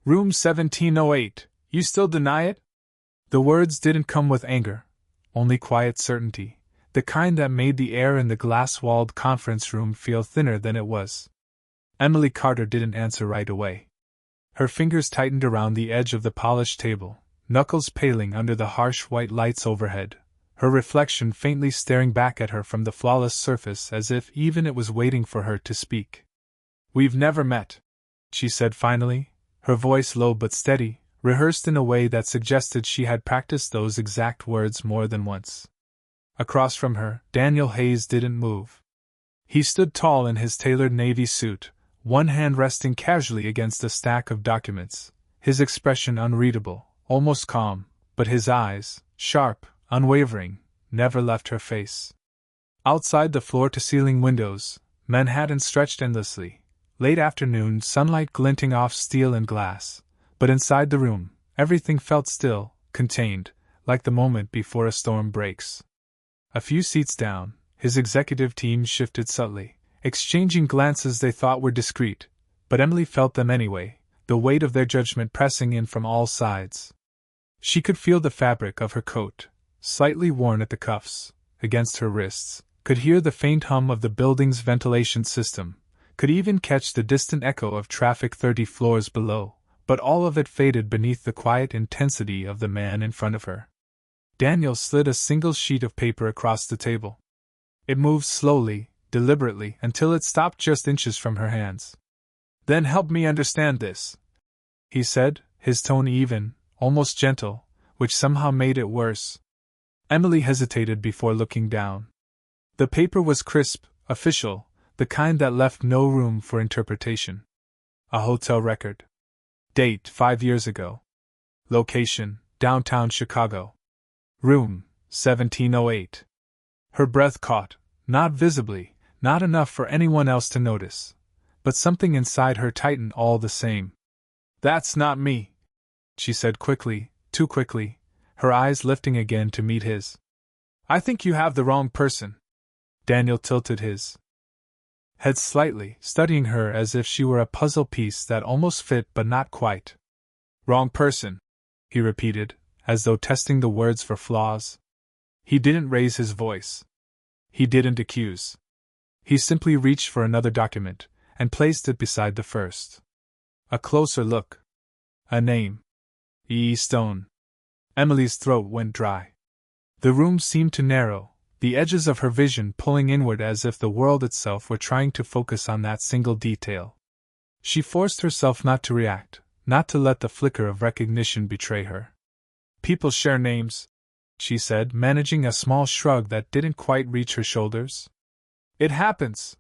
Room 1708, you still deny it? The words didn't come with anger, only quiet certainty, the kind that made the air in the glass-walled conference room feel thinner than it was. Emily Carter didn't answer right away. Her fingers tightened around the edge of the polished table, knuckles paling under the harsh white lights overhead, her reflection faintly staring back at her from the flawless surface as if even it was waiting for her to speak. "We've never met," she said finally, her voice low but steady, rehearsed in a way that suggested she had practiced those exact words more than once. Across from her, Daniel Hayes didn't move. He stood tall in his tailored navy suit, one hand resting casually against a stack of documents, his expression unreadable, almost calm, but his eyes, sharp, unwavering, never left her face. Outside the floor-to-ceiling windows, Manhattan stretched endlessly, late afternoon sunlight glinting off steel and glass, but inside the room, everything felt still, contained, like the moment before a storm breaks. A few seats down, his executive team shifted subtly, exchanging glances they thought were discreet, but Emily felt them anyway, the weight of their judgment pressing in from all sides. She could feel the fabric of her coat, slightly worn at the cuffs, against her wrists, could hear the faint hum of the building's ventilation system, could even catch the distant echo of traffic 30 floors below, but all of it faded beneath the quiet intensity of the man in front of her. Daniel slid a single sheet of paper across the table. It moved slowly, deliberately, until it stopped just inches from her hands. "Then help me understand this," he said, his tone even, almost gentle, which somehow made it worse. Emily hesitated before looking down. The paper was crisp, official, the kind that left no room for interpretation. A hotel record. Date 5 years ago. Location, downtown Chicago. Room, 1708. Her breath caught, not visibly, not enough for anyone else to notice, but something inside her tightened all the same. "That's not me," she said quickly, too quickly, her eyes lifting again to meet his. "I think you have the wrong person." Daniel tilted his head slightly, studying her as if she were a puzzle piece that almost fit but not quite. "Wrong person," he repeated, as though testing the words for flaws. He didn't raise his voice. He didn't accuse. He simply reached for another document, and placed it beside the first. A closer look. A name. E. Stone. Emily's throat went dry. The room seemed to narrow, the edges of her vision pulling inward as if the world itself were trying to focus on that single detail. She forced herself not to react, not to let the flicker of recognition betray her. "People share names," she said, managing a small shrug that didn't quite reach her shoulders. "It happens."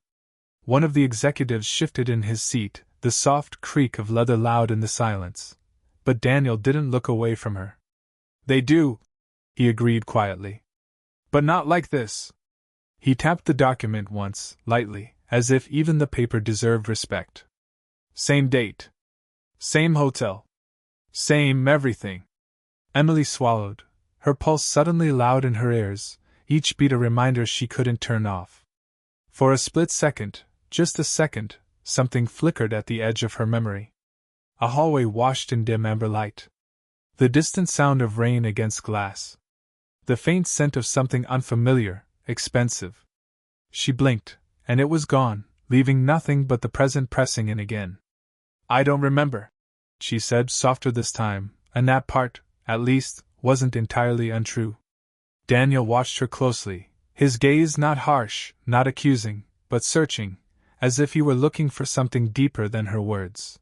One of the executives shifted in his seat, the soft creak of leather loud in the silence. But Daniel didn't look away from her. "They do," he agreed quietly. "But not like this." He tapped the document once, lightly, as if even the paper deserved respect. "Same date. Same hotel. Same everything." Emily swallowed, her pulse suddenly loud in her ears, each beat a reminder she couldn't turn off. For a split second, just a second, something flickered at the edge of her memory. A hallway washed in dim amber light. The distant sound of rain against glass. The faint scent of something unfamiliar, expensive. She blinked, and it was gone, leaving nothing but the present pressing in again. "I don't remember," she said, softer this time, and that part, at least, wasn't entirely untrue. Daniel watched her closely, his gaze not harsh, not accusing, but searching, as if he were looking for something deeper than her words.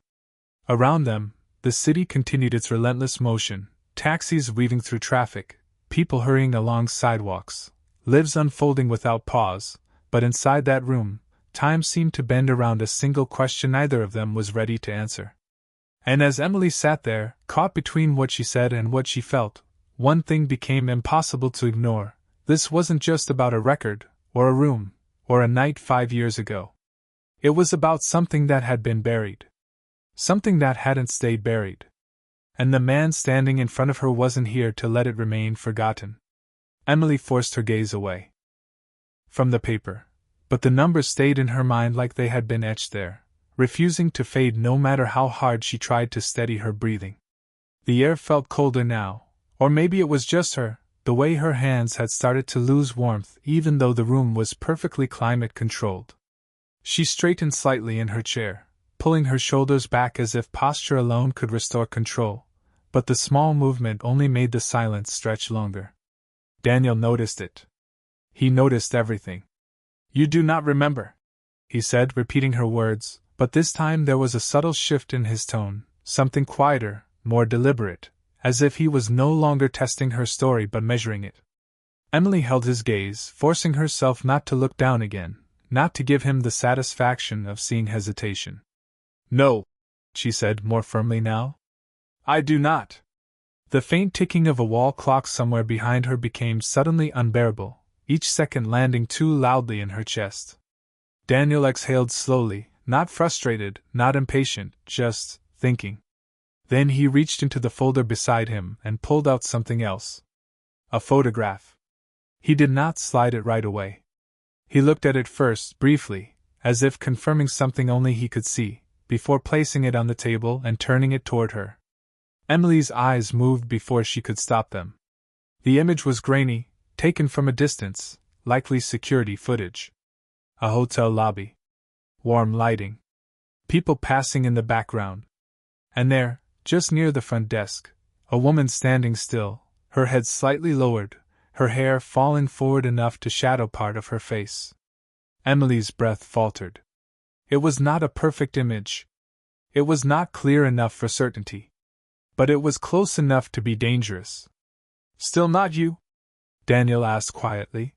Around them, the city continued its relentless motion, taxis weaving through traffic, people hurrying along sidewalks, lives unfolding without pause, but inside that room, time seemed to bend around a single question neither of them was ready to answer. And as Emily sat there, caught between what she said and what she felt, one thing became impossible to ignore. This wasn't just about a record, or a room, or a night 5 years ago. It was about something that had been buried. Something that hadn't stayed buried. And the man standing in front of her wasn't here to let it remain forgotten. Emily forced her gaze away from the paper, but the numbers stayed in her mind like they had been etched there, refusing to fade no matter how hard she tried to steady her breathing. The air felt colder now, or maybe it was just her, the way her hands had started to lose warmth even though the room was perfectly climate-controlled. She straightened slightly in her chair, pulling her shoulders back as if posture alone could restore control, but the small movement only made the silence stretch longer. Daniel noticed it. He noticed everything. "You do not remember," he said, repeating her words, but this time there was a subtle shift in his tone, something quieter, more deliberate, as if he was no longer testing her story but measuring it. Emily held his gaze, forcing herself not to look down again, not to give him the satisfaction of seeing hesitation. "No," she said more firmly now. "I do not." The faint ticking of a wall clock somewhere behind her became suddenly unbearable, each second landing too loudly in her chest. Daniel exhaled slowly, not frustrated, not impatient, just thinking. Then he reached into the folder beside him and pulled out something else. A photograph. He did not slide it right away. He looked at it first, briefly, as if confirming something only he could see, before placing it on the table and turning it toward her. Emily's eyes moved before she could stop them. The image was grainy, taken from a distance, likely security footage. A hotel lobby. Warm lighting. People passing in the background. And there, just near the front desk, a woman standing still, her head slightly lowered, her hair falling forward enough to shadow part of her face. Emily's breath faltered. It was not a perfect image. It was not clear enough for certainty. But it was close enough to be dangerous. "Still not you?" Daniel asked quietly.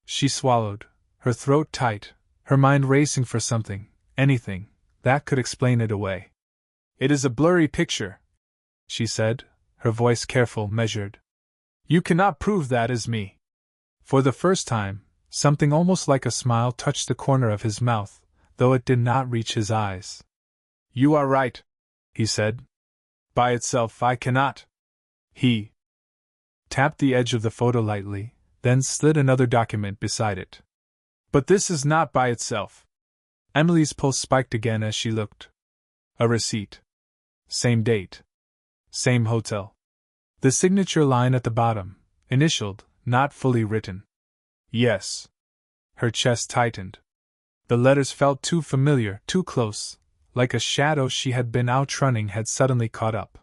She swallowed, her throat tight, her mind racing for something, anything, that could explain it away. "It is a blurry picture," she said, her voice careful, measured. "You cannot prove that is me." For the first time, something almost like a smile touched the corner of his mouth, though it did not reach his eyes. "You are right," he said. "By itself I cannot." He tapped the edge of the photo lightly, then slid another document beside it. "But this is not by itself." Emily's pulse spiked again as she looked. A receipt. Same date. Same hotel. The signature line at the bottom, initialed, not fully written. "Yes." Her chest tightened. The letters felt too familiar, too close, like a shadow she had been outrunning had suddenly caught up.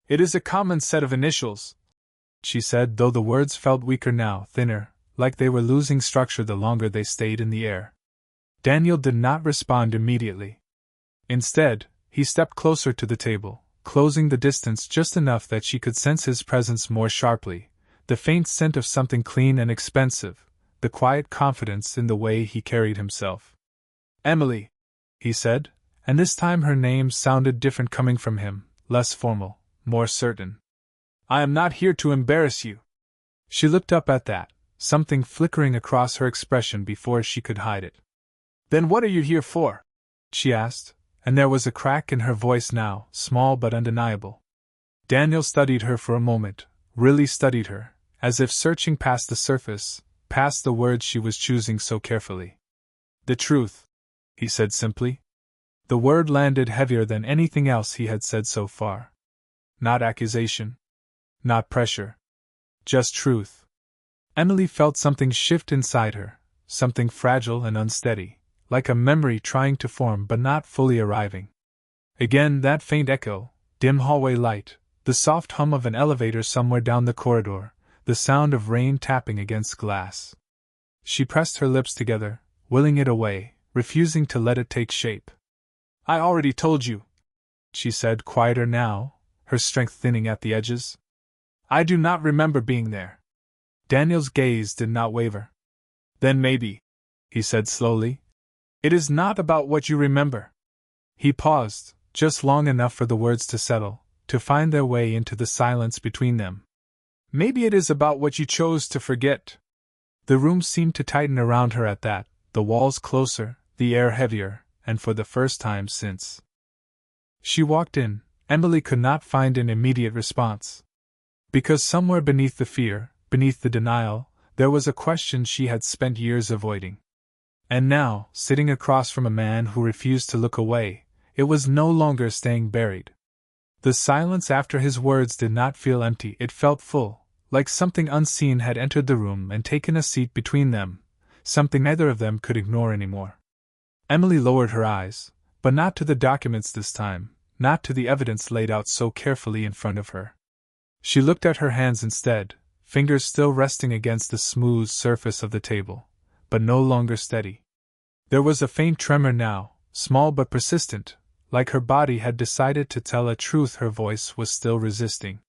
"It is a common set of initials," she said, though the words felt weaker now, thinner, like they were losing structure the longer they stayed in the air. Daniel did not respond immediately. Instead, he stepped closer to the table, closing the distance just enough that she could sense his presence more sharply, the faint scent of something clean and expensive, the quiet confidence in the way he carried himself. "Emily," he said, and this time her name sounded different coming from him, less formal, more certain. "I am not here to embarrass you." She looked up at that, something flickering across her expression before she could hide it. "Then what are you here for?" she asked, and there was a crack in her voice now, small but undeniable. Daniel studied her for a moment, really studied her, as if searching past the surface, past the words she was choosing so carefully. "The truth," he said simply. The word landed heavier than anything else he had said so far. Not accusation. Not pressure. Just truth. Emily felt something shift inside her, something fragile and unsteady, like a memory trying to form but not fully arriving. Again that faint echo, dim hallway light, the soft hum of an elevator somewhere down the corridor, the sound of rain tapping against glass. She pressed her lips together, willing it away, refusing to let it take shape. "I already told you," she said, quieter now, her strength thinning at the edges. "I do not remember being there." Daniel's gaze did not waver. "Then maybe," he said slowly, "it is not about what you remember." He paused, just long enough for the words to settle, to find their way into the silence between them. "Maybe it is about what you chose to forget." The room seemed to tighten around her at that, the walls closer, the air heavier, and for the first time since she walked in, Emily could not find an immediate response. Because somewhere beneath the fear, beneath the denial, there was a question she had spent years avoiding. And now, sitting across from a man who refused to look away, it was no longer staying buried. The silence after his words did not feel empty, it felt full, like something unseen had entered the room and taken a seat between them, something neither of them could ignore anymore. Emily lowered her eyes, but not to the documents this time, not to the evidence laid out so carefully in front of her. She looked at her hands instead, fingers still resting against the smooth surface of the table, but no longer steady. There was a faint tremor now, small but persistent, like her body had decided to tell a truth her voice was still resisting.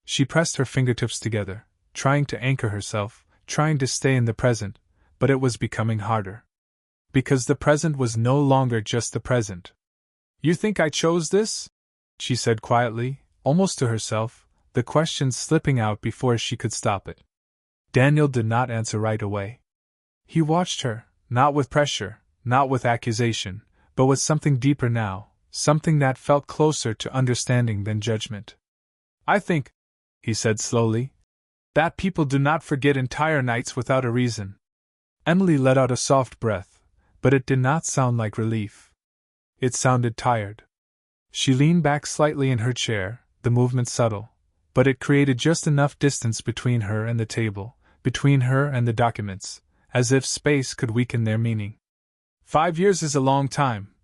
She pressed her fingertips together, trying to anchor herself, trying to stay in the present, but it was becoming harder. Because the present was no longer just the present. "You think I chose this?" she said quietly, almost to herself, the question slipping out before she could stop it. Daniel did not answer right away. He watched her, not with pressure, not with accusation, but with something deeper now, something that felt closer to understanding than judgment. "I think," he said slowly, "that people do not forget entire nights without a reason." Emily let out a soft breath, but it did not sound like relief. It sounded tired. She leaned back slightly in her chair, the movement subtle, but it created just enough distance between her and the table, between her and the documents, as if space could weaken their meaning. 5 years is a long time,"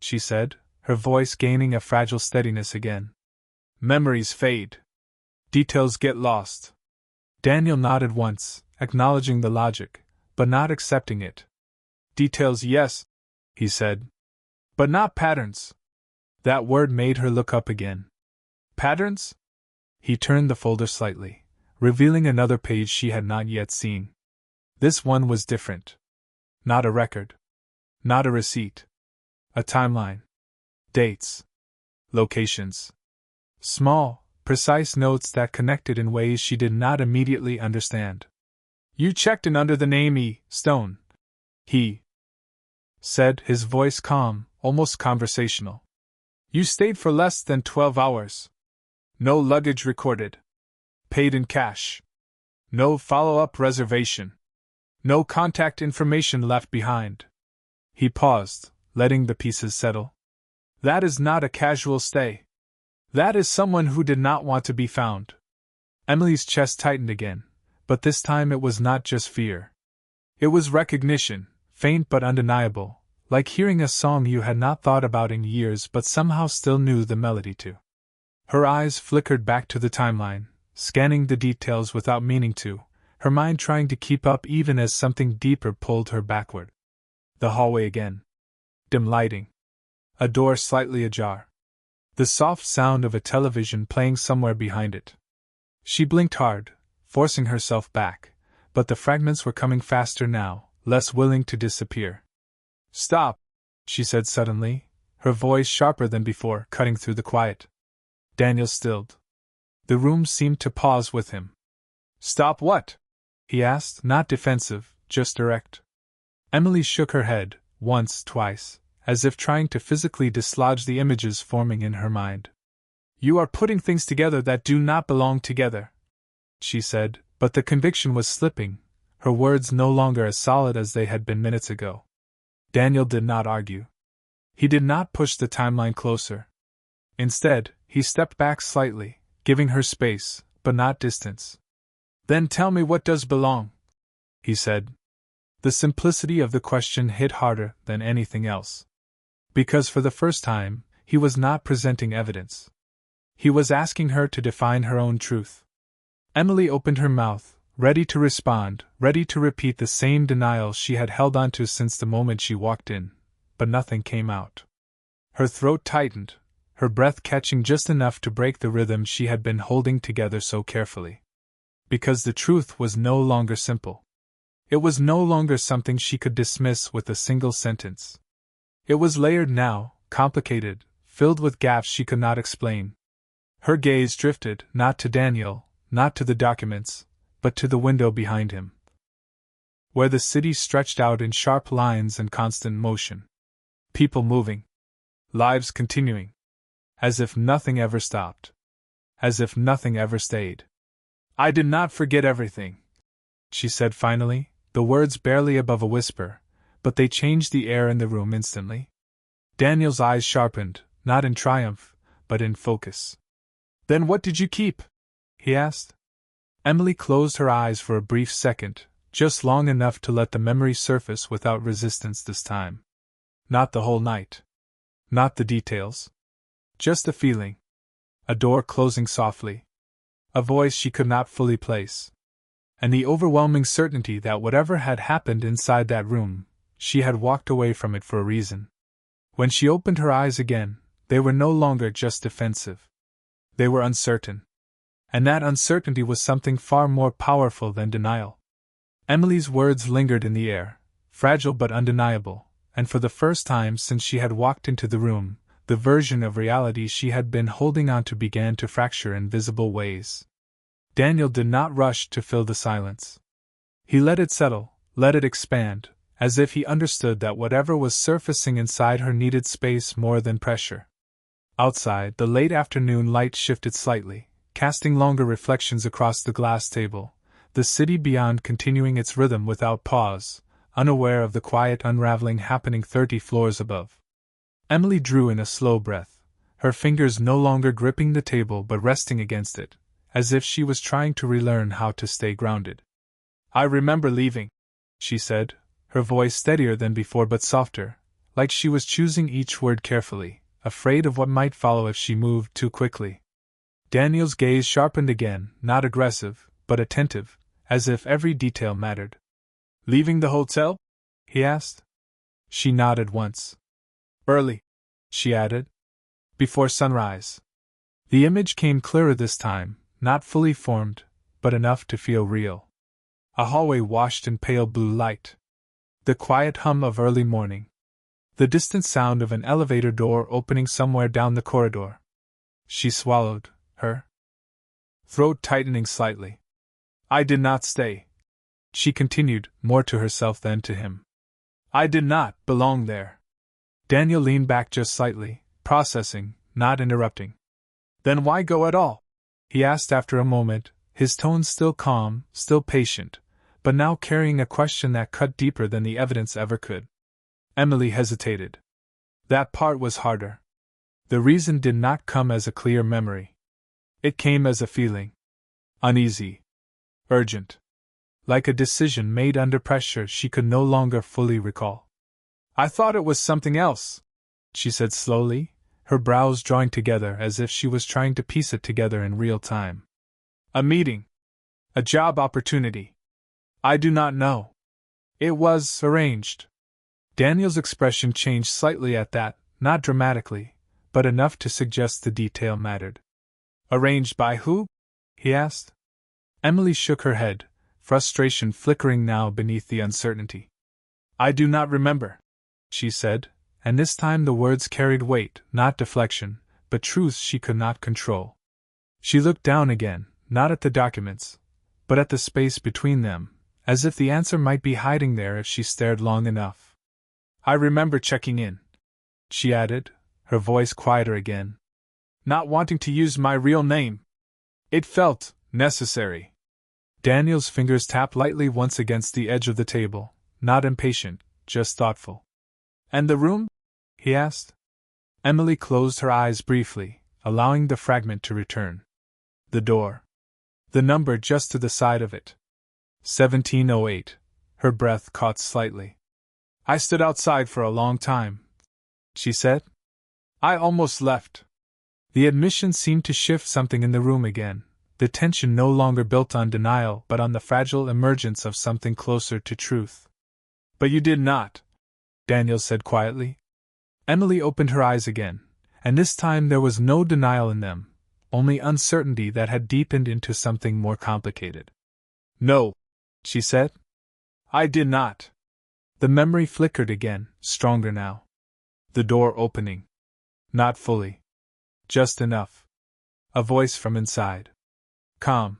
she said, her voice gaining a fragile steadiness again. "Memories fade. Details get lost." Daniel nodded once, acknowledging the logic, but not accepting it. "Details, yes," he said. "But not patterns." That word made her look up again. "Patterns?" He turned the folder slightly, revealing another page she had not yet seen. This one was different. Not a record. Not a receipt. A timeline. Dates. Locations. Small, precise notes that connected in ways she did not immediately understand. "You checked in under the name E. Stone," he said, his voice calm, almost conversational. "You stayed for less than 12 hours. No luggage recorded. Paid in cash. No follow-up reservation. No contact information left behind." He paused, letting the pieces settle. "That is not a casual stay. That is someone who did not want to be found." Emily's chest tightened again, but this time it was not just fear. It was recognition, faint but undeniable, like hearing a song you had not thought about in years but somehow still knew the melody to. Her eyes flickered back to the timeline, scanning the details without meaning to, her mind trying to keep up even as something deeper pulled her backward. The hallway again. Dim lighting. A door slightly ajar. The soft sound of a television playing somewhere behind it. She blinked hard, forcing herself back, but the fragments were coming faster now, less willing to disappear. "Stop," she said suddenly, her voice sharper than before, cutting through the quiet. Daniel stilled. The room seemed to pause with him. "Stop what?" he asked, not defensive, just direct. Emily shook her head, once, twice, as if trying to physically dislodge the images forming in her mind. "You are putting things together that do not belong together," she said, but the conviction was slipping, her words no longer as solid as they had been minutes ago. Daniel did not argue. He did not push the timeline closer. Instead, he stepped back slightly, giving her space, but not distance. "Then tell me what does belong," he said. The simplicity of the question hit harder than anything else. Because for the first time, he was not presenting evidence. He was asking her to define her own truth. Emily opened her mouth, ready to respond, ready to repeat the same denial she had held onto since the moment she walked in, but nothing came out. Her throat tightened, her breath catching just enough to break the rhythm she had been holding together so carefully. Because the truth was no longer simple. It was no longer something she could dismiss with a single sentence. It was layered now, complicated, filled with gaps she could not explain. Her gaze drifted, not to Daniel, not to the documents, but to the window behind him, where the city stretched out in sharp lines and constant motion. People moving. Lives continuing. As if nothing ever stopped. As if nothing ever stayed. "I did not forget everything," she said finally, the words barely above a whisper, but they changed the air in the room instantly. Daniel's eyes sharpened, not in triumph, but in focus. "Then what did you keep?" he asked. Emily closed her eyes for a brief second, just long enough to let the memory surface without resistance this time. Not the whole night. Not the details. Just the feeling. A door closing softly. A voice she could not fully place. And the overwhelming certainty that whatever had happened inside that room, she had walked away from it for a reason. When she opened her eyes again, they were no longer just defensive. They were uncertain. And that uncertainty was something far more powerful than denial. Emily's words lingered in the air, fragile but undeniable, and for the first time since she had walked into the room, the version of reality she had been holding on to began to fracture in visible ways. Daniel did not rush to fill the silence. He let it settle, let it expand, as if he understood that whatever was surfacing inside her needed space more than pressure. Outside, the late afternoon light shifted slightly, casting longer reflections across the glass table, the city beyond continuing its rhythm without pause, unaware of the quiet unraveling happening 30 floors above. Emily drew in a slow breath, her fingers no longer gripping the table but resting against it, as if she was trying to relearn how to stay grounded. "I remember leaving," she said, her voice steadier than before but softer, like she was choosing each word carefully, afraid of what might follow if she moved too quickly. Daniel's gaze sharpened again, not aggressive, but attentive, as if every detail mattered. "Leaving the hotel?" he asked. She nodded once. "Early," she added. "Before sunrise." The image came clearer this time, not fully formed, but enough to feel real. A hallway washed in pale blue light. The quiet hum of early morning. The distant sound of an elevator door opening somewhere down the corridor. She swallowed, her throat tightening slightly. "I did not stay," she continued, more to herself than to him. "I did not belong there." Daniel leaned back just slightly, processing, not interrupting. "Then why go at all?" he asked after a moment, his tone still calm, still patient, but now carrying a question that cut deeper than the evidence ever could. Emily hesitated. That part was harder. The reason did not come as a clear memory. It came as a feeling. Uneasy. Urgent. Like a decision made under pressure she could no longer fully recall. "I thought it was something else," she said slowly, her brows drawing together as if she was trying to piece it together in real time. "A meeting. A job opportunity. I do not know. It was arranged." Daniel's expression changed slightly at that, not dramatically, but enough to suggest the detail mattered. "Arranged by who?" he asked. Emily shook her head, frustration flickering now beneath the uncertainty. "I do not remember," she said, and this time the words carried weight, not deflection, but truth she could not control. She looked down again, not at the documents, but at the space between them, as if the answer might be hiding there if she stared long enough. "I remember checking in," she added, her voice quieter again. "Not wanting to use my real name. It felt necessary." Daniel's fingers tapped lightly once against the edge of the table, not impatient, just thoughtful. "And the room?" he asked. Emily closed her eyes briefly, allowing the fragment to return. The door. The number just to the side of it. 1708. Her breath caught slightly. "I stood outside for a long time," she said. "I almost left." The admission seemed to shift something in the room again, the tension no longer built on denial but on the fragile emergence of something closer to truth. "But you did not," Daniel said quietly. Emily opened her eyes again, and this time there was no denial in them, only uncertainty that had deepened into something more complicated. "No," she said. "I did not." The memory flickered again, stronger now. The door opening. Not fully. Just enough. A voice from inside. Calm.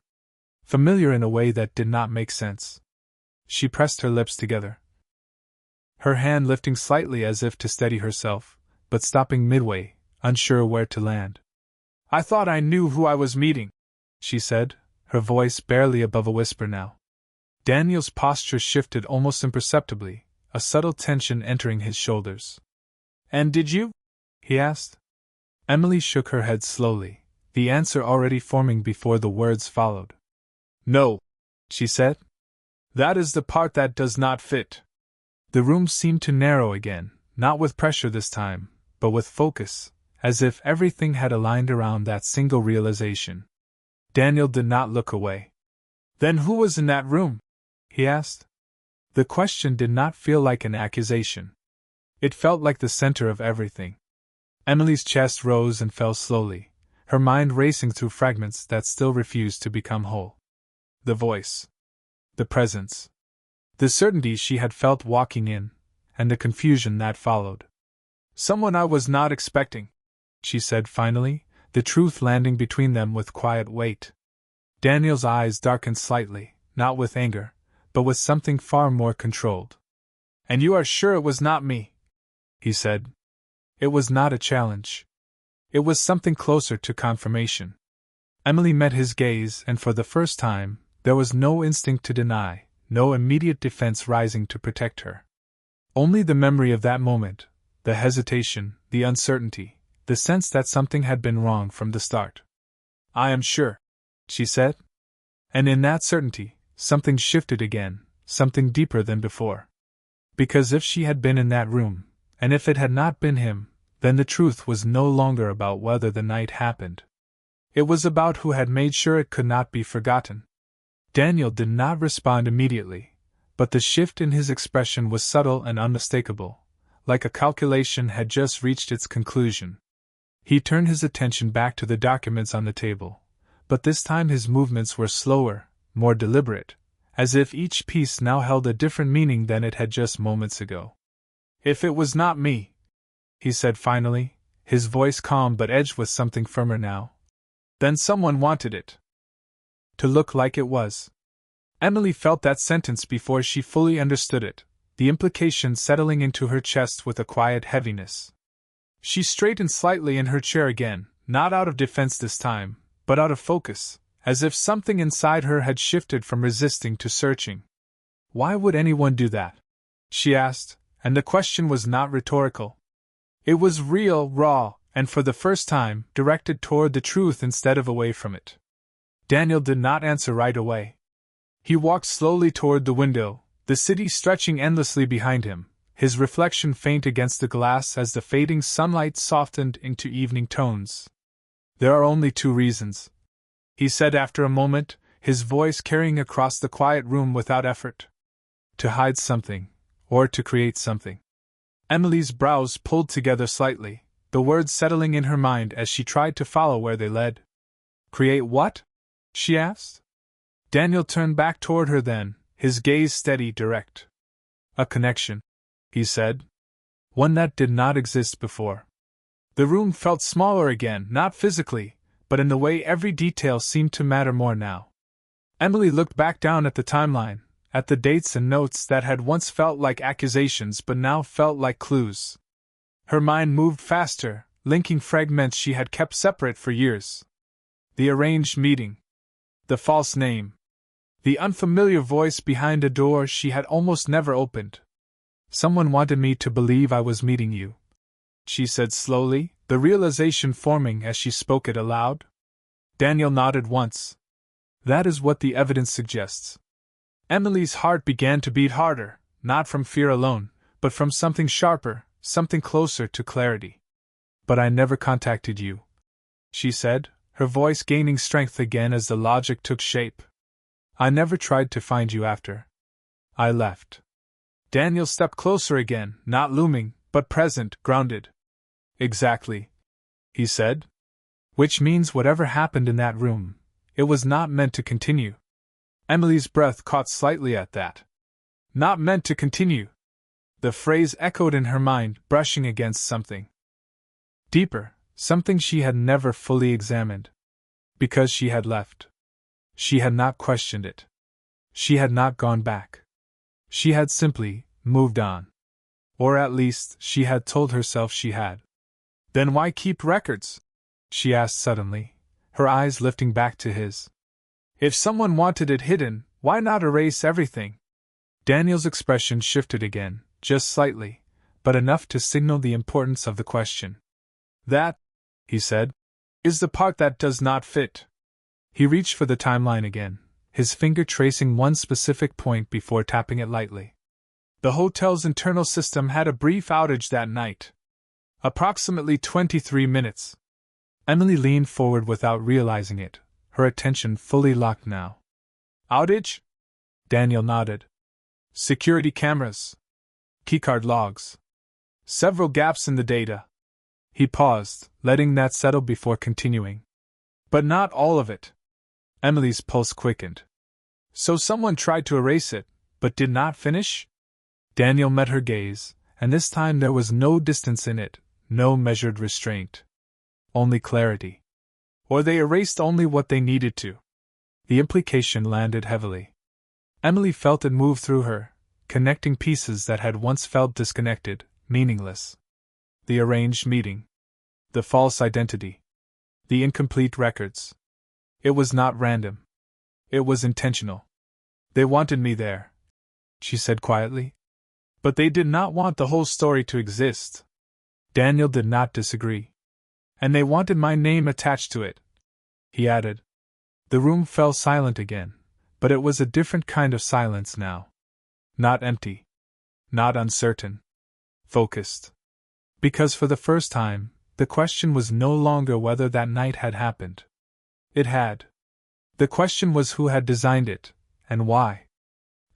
Familiar in a way that did not make sense. She pressed her lips together, her hand lifting slightly as if to steady herself, but stopping midway, unsure where to land. "I thought I knew who I was meeting," she said, her voice barely above a whisper now. Daniel's posture shifted almost imperceptibly, a subtle tension entering his shoulders. And did you? He asked. Emily shook her head slowly, the answer already forming before the words followed. No, she said. That is the part that does not fit. The room seemed to narrow again, not with pressure this time, but with focus, as if everything had aligned around that single realization. Daniel did not look away. Then who was in that room? He asked. The question did not feel like an accusation. It felt like the center of everything. Emily's chest rose and fell slowly, her mind racing through fragments that still refused to become whole. The voice. The presence. The certainty she had felt walking in, and the confusion that followed. Someone I was not expecting, she said finally, the truth landing between them with quiet weight. Daniel's eyes darkened slightly, not with anger, but with something far more controlled. And you are sure it was not me? He said. It was not a challenge. It was something closer to confirmation. Emily met his gaze, and for the first time, there was no instinct to deny, no immediate defense rising to protect her. Only the memory of that moment, the hesitation, the uncertainty, the sense that something had been wrong from the start. I am sure, she said. And in that certainty, something shifted again, something deeper than before. Because if she had been in that room, and if it had not been him, then the truth was no longer about whether the night happened. It was about who had made sure it could not be forgotten. Daniel did not respond immediately, but the shift in his expression was subtle and unmistakable, like a calculation had just reached its conclusion. He turned his attention back to the documents on the table, but this time his movements were slower, more deliberate, as if each piece now held a different meaning than it had just moments ago. If it was not me, he said finally, his voice calm but edged with something firmer now, then someone wanted it to look like it was. Emily felt that sentence before she fully understood it, the implication settling into her chest with a quiet heaviness. She straightened slightly in her chair again, not out of defense this time, but out of focus, as if something inside her had shifted from resisting to searching. Why would anyone do that? She asked, and the question was not rhetorical. It was real, raw, and for the first time, directed toward the truth instead of away from it. Daniel did not answer right away. He walked slowly toward the window, the city stretching endlessly behind him, his reflection faint against the glass as the fading sunlight softened into evening tones. There are only two reasons, he said after a moment, his voice carrying across the quiet room without effort. To hide something, or to create something. Emily's brows pulled together slightly, the words settling in her mind as she tried to follow where they led. Create what? She asked. Daniel turned back toward her then, his gaze steady, direct. A connection, he said. One that did not exist before. The room felt smaller again, not physically, but in the way every detail seemed to matter more now. Emily looked back down at the timeline, at the dates and notes that had once felt like accusations but now felt like clues. Her mind moved faster, linking fragments she had kept separate for years. The arranged meeting. The false name. The unfamiliar voice behind a door she had almost never opened. Someone wanted me to believe I was meeting you, she said slowly, the realization forming as she spoke it aloud. Daniel nodded once. That is what the evidence suggests. Emily's heart began to beat harder, not from fear alone, but from something sharper, something closer to clarity. But I never contacted you, she said, her voice gaining strength again as the logic took shape. I never tried to find you after I left. Daniel stepped closer again, not looming, but present, grounded. Exactly, he said. Which means whatever happened in that room, it was not meant to continue. Emily's breath caught slightly at that. Not meant to continue. The phrase echoed in her mind, brushing against something deeper, something she had never fully examined. Because she had left. She had not questioned it. She had not gone back. She had simply moved on. Or at least, she had told herself she had. Then why keep records? She asked suddenly, her eyes lifting back to his. If someone wanted it hidden, why not erase everything? Daniel's expression shifted again, just slightly, but enough to signal the importance of the question. That, he said, is the part that does not fit. He reached for the timeline again, his finger tracing one specific point before tapping it lightly. The hotel's internal system had a brief outage that night. Approximately 23 minutes. Emily leaned forward without realizing it, her attention fully locked now. Outage? Daniel nodded. Security cameras. Keycard logs. Several gaps in the data. He paused, letting that settle before continuing. But not all of it. Emily's pulse quickened. So someone tried to erase it, but did not finish? Daniel met her gaze, and this time there was no distance in it, no measured restraint. Only clarity. Or they erased only what they needed to. The implication landed heavily. Emily felt it move through her, connecting pieces that had once felt disconnected, meaningless. The arranged meeting. The false identity. The incomplete records. It was not random. It was intentional. They wanted me there, she said quietly. But they did not want the whole story to exist. Daniel did not disagree. And they wanted my name attached to it, he added. The room fell silent again, but it was a different kind of silence now. Not empty. Not uncertain. Focused. Because for the first time, the question was no longer whether that night had happened. It had. The question was who had designed it, and why.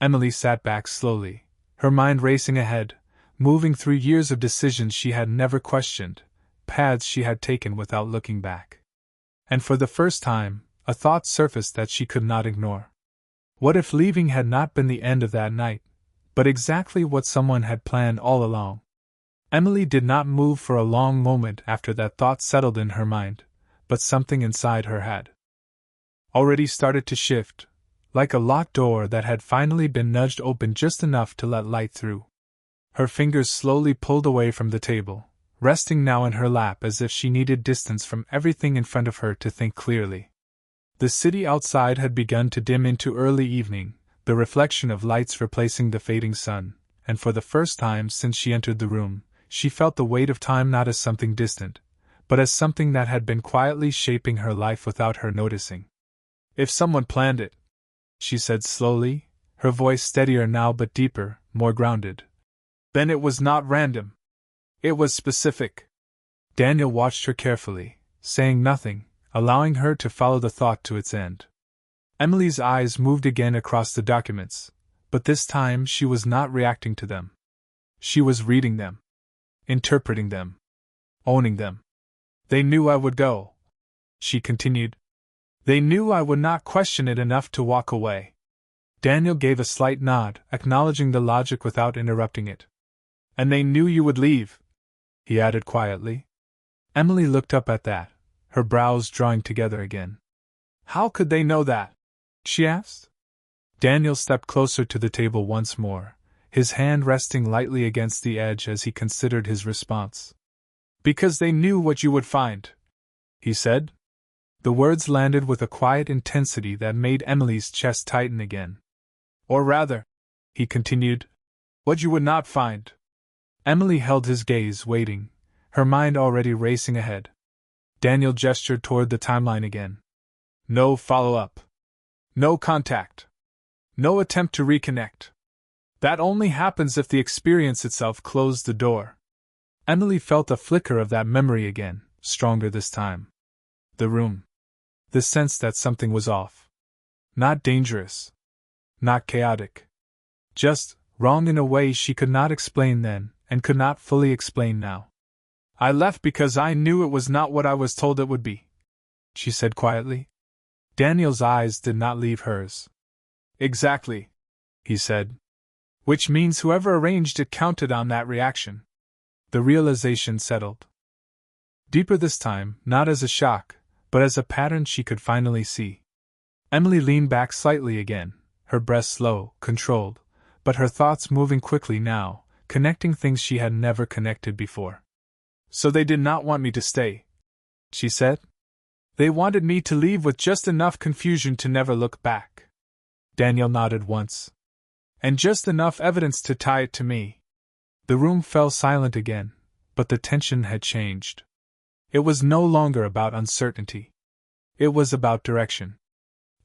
Emily sat back slowly, her mind racing ahead, moving through years of decisions she had never questioned, paths she had taken without looking back. And for the first time, a thought surfaced that she could not ignore. What if leaving had not been the end of that night, but exactly what someone had planned all along? Emily did not move for a long moment after that thought settled in her mind, but something inside her had already started to shift, like a locked door that had finally been nudged open just enough to let light through. Her fingers slowly pulled away from the table, resting now in her lap as if she needed distance from everything in front of her to think clearly. The city outside had begun to dim into early evening, the reflection of lights replacing the fading sun, and for the first time since she entered the room, she felt the weight of time not as something distant, but as something that had been quietly shaping her life without her noticing. If someone planned it, she said slowly, her voice steadier now but deeper, more grounded, then it was not random. It was specific. Daniel watched her carefully, saying nothing, allowing her to follow the thought to its end. Emily's eyes moved again across the documents, but this time she was not reacting to them. She was reading them. Interpreting them. Owning them. They knew I would go, she continued. They knew I would not question it enough to walk away. Daniel gave a slight nod, acknowledging the logic without interrupting it. And they knew you would leave, he added quietly. Emily looked up at that, her brows drawing together again. How could they know that? She asked. Daniel stepped closer to the table once more, his hand resting lightly against the edge as he considered his response. Because they knew what you would find, he said. The words landed with a quiet intensity that made Emily's chest tighten again. Or rather, he continued, what you would not find. Emily held his gaze, waiting, her mind already racing ahead. Daniel gestured toward the timeline again. No follow-up. No contact. No attempt to reconnect. That only happens if the experience itself closed the door. Emily felt a flicker of that memory again, stronger this time. The room. The sense that something was off. Not dangerous. Not chaotic. Just wrong in a way she could not explain then, and could not fully explain now. I left because I knew it was not what I was told it would be, she said quietly. Daniel's eyes did not leave hers. Exactly, he said. Which means whoever arranged it counted on that reaction. The realization settled. Deeper this time, not as a shock, but as a pattern she could finally see. Emily leaned back slightly again, her breath slow, controlled, but her thoughts moving quickly now, connecting things she had never connected before. So they did not want me to stay, she said. They wanted me to leave with just enough confusion to never look back. Daniel nodded once. And just enough evidence to tie it to me. The room fell silent again, but the tension had changed. It was no longer about uncertainty. It was about direction.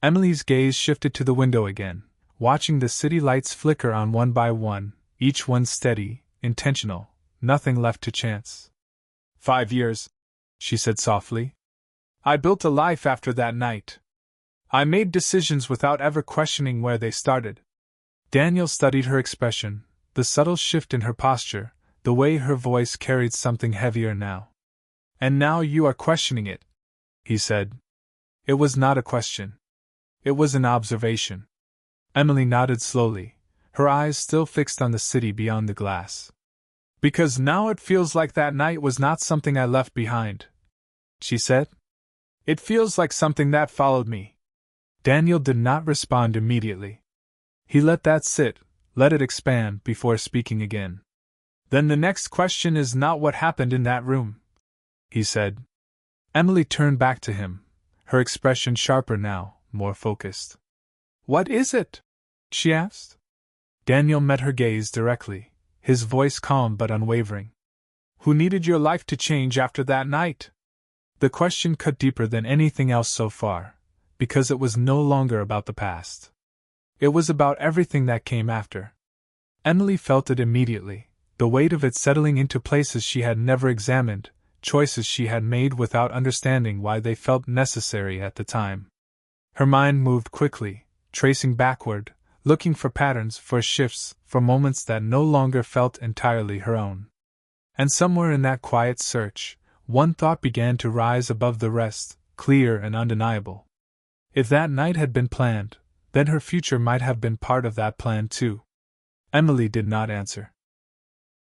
Emily's gaze shifted to the window again, watching the city lights flicker on one by one, each one steady, intentional, nothing left to chance. 5 years, she said softly. I built a life after that night. I made decisions without ever questioning where they started. Daniel studied her expression, the subtle shift in her posture, the way her voice carried something heavier now. And now you are questioning it, he said. It was not a question. It was an observation. Emily nodded slowly, her eyes still fixed on the city beyond the glass. Because now it feels like that night was not something I left behind, she said. It feels like something that followed me. Daniel did not respond immediately. He let that sit, let it expand before speaking again. Then the next question is not what happened in that room, he said. Emily turned back to him, her expression sharper now, more focused. What is it? She asked. Daniel met her gaze directly, his voice calm but unwavering. Who needed your life to change after that night? The question cut deeper than anything else so far, because it was no longer about the past. It was about everything that came after. Emily felt it immediately, the weight of it settling into places she had never examined, choices she had made without understanding why they felt necessary at the time. Her mind moved quickly, tracing backward, looking for patterns, for shifts, for moments that no longer felt entirely her own. And somewhere in that quiet search, one thought began to rise above the rest, clear and undeniable. If that night had been planned, then her future might have been part of that plan too. Emily did not answer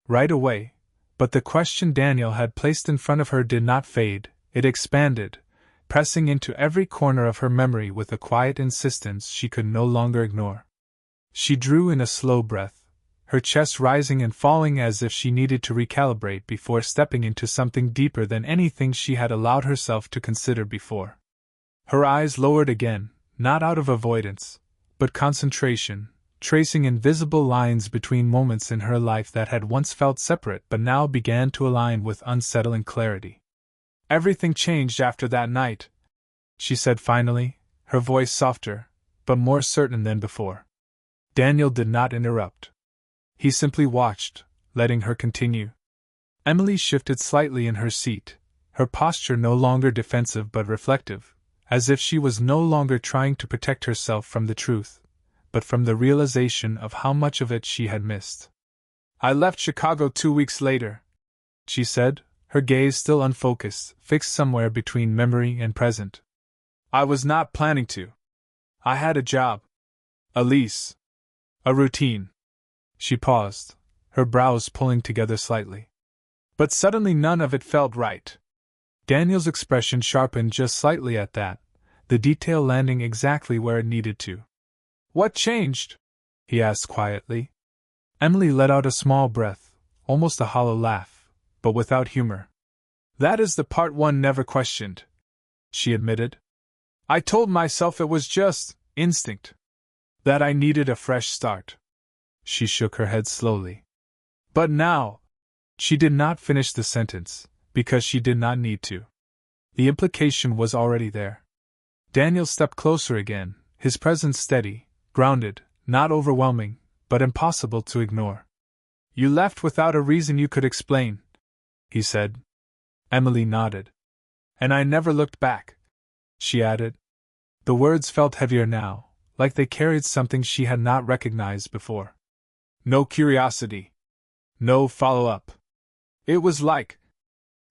right away, but the question Daniel had placed in front of her did not fade, it expanded, pressing into every corner of her memory with a quiet insistence she could no longer ignore. She drew in a slow breath, her chest rising and falling as if she needed to recalibrate before stepping into something deeper than anything she had allowed herself to consider before. Her eyes lowered again, not out of avoidance, but concentration, tracing invisible lines between moments in her life that had once felt separate but now began to align with unsettling clarity. Everything changed after that night, she said finally, her voice softer, but more certain than before. Daniel did not interrupt. He simply watched, letting her continue. Emily shifted slightly in her seat, her posture no longer defensive but reflective, as if she was no longer trying to protect herself from the truth, but from the realization of how much of it she had missed. I left Chicago 2 weeks later, she said, her gaze still unfocused, fixed somewhere between memory and present. I was not planning to. I had a job. A lease. A routine. She paused, her brows pulling together slightly. But suddenly none of it felt right. Daniel's expression sharpened just slightly at that, the detail landing exactly where it needed to. What changed? He asked quietly. Emily let out a small breath, almost a hollow laugh, but without humor. That is the part one never questioned, she admitted. I told myself it was just instinct. That I needed a fresh start. She shook her head slowly. But now, she did not finish the sentence, because she did not need to. The implication was already there. Daniel stepped closer again, his presence steady, grounded, not overwhelming, but impossible to ignore. You left without a reason you could explain, he said. Emily nodded. And I never looked back, she added. The words felt heavier now, like they carried something she had not recognized before. No curiosity. No follow-up. It was like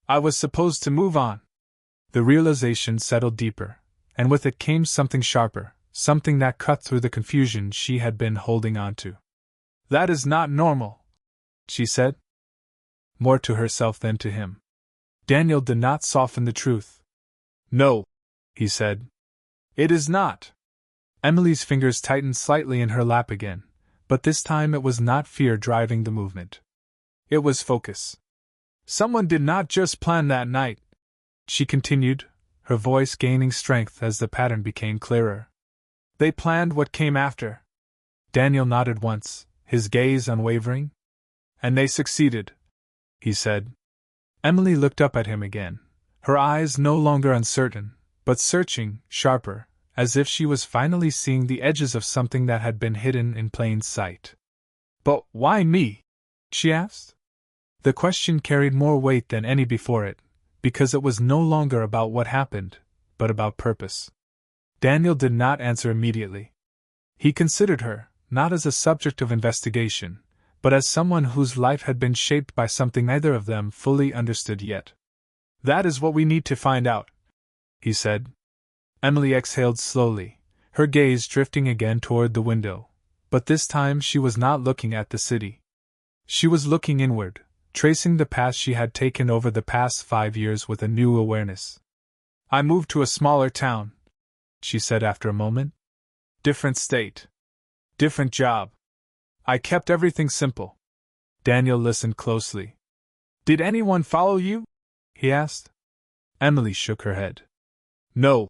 I was supposed to move on. The realization settled deeper, and with it came something sharper, something that cut through the confusion she had been holding on to. That is not normal, she said. More to herself than to him. Daniel did not soften the truth. No, he said. It is not. Emily's fingers tightened slightly in her lap again, but this time it was not fear driving the movement. It was focus. Someone did not just plan that night, she continued, her voice gaining strength as the pattern became clearer. They planned what came after. Daniel nodded once, his gaze unwavering. And they succeeded, he said. Emily looked up at him again, her eyes no longer uncertain, but searching, sharper, as if she was finally seeing the edges of something that had been hidden in plain sight. But why me? She asked. The question carried more weight than any before it, because it was no longer about what happened, but about purpose. Daniel did not answer immediately. He considered her, not as a subject of investigation, but as someone whose life had been shaped by something neither of them fully understood yet. That is what we need to find out, he said. Emily exhaled slowly, her gaze drifting again toward the window, but this time she was not looking at the city. She was looking inward, tracing the path she had taken over the past 5 years with a new awareness. I moved to a smaller town, she said after a moment. Different state. Different job. I kept everything simple. Daniel listened closely. Did anyone follow you? He asked. Emily shook her head. No,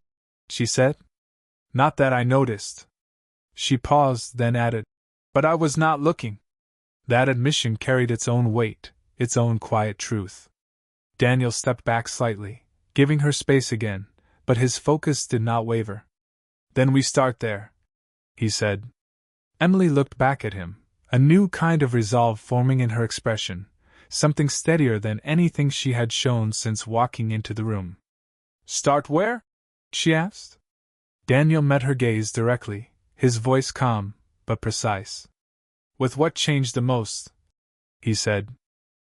she said. Not that I noticed. She paused, then added, but I was not looking. That admission carried its own weight, its own quiet truth. Daniel stepped back slightly, giving her space again, but his focus did not waver. Then we start there, he said. Emily looked back at him, a new kind of resolve forming in her expression, something steadier than anything she had shown since walking into the room. Start where? She asked. Daniel met her gaze directly, his voice calm, but precise. With what changed the most? He said.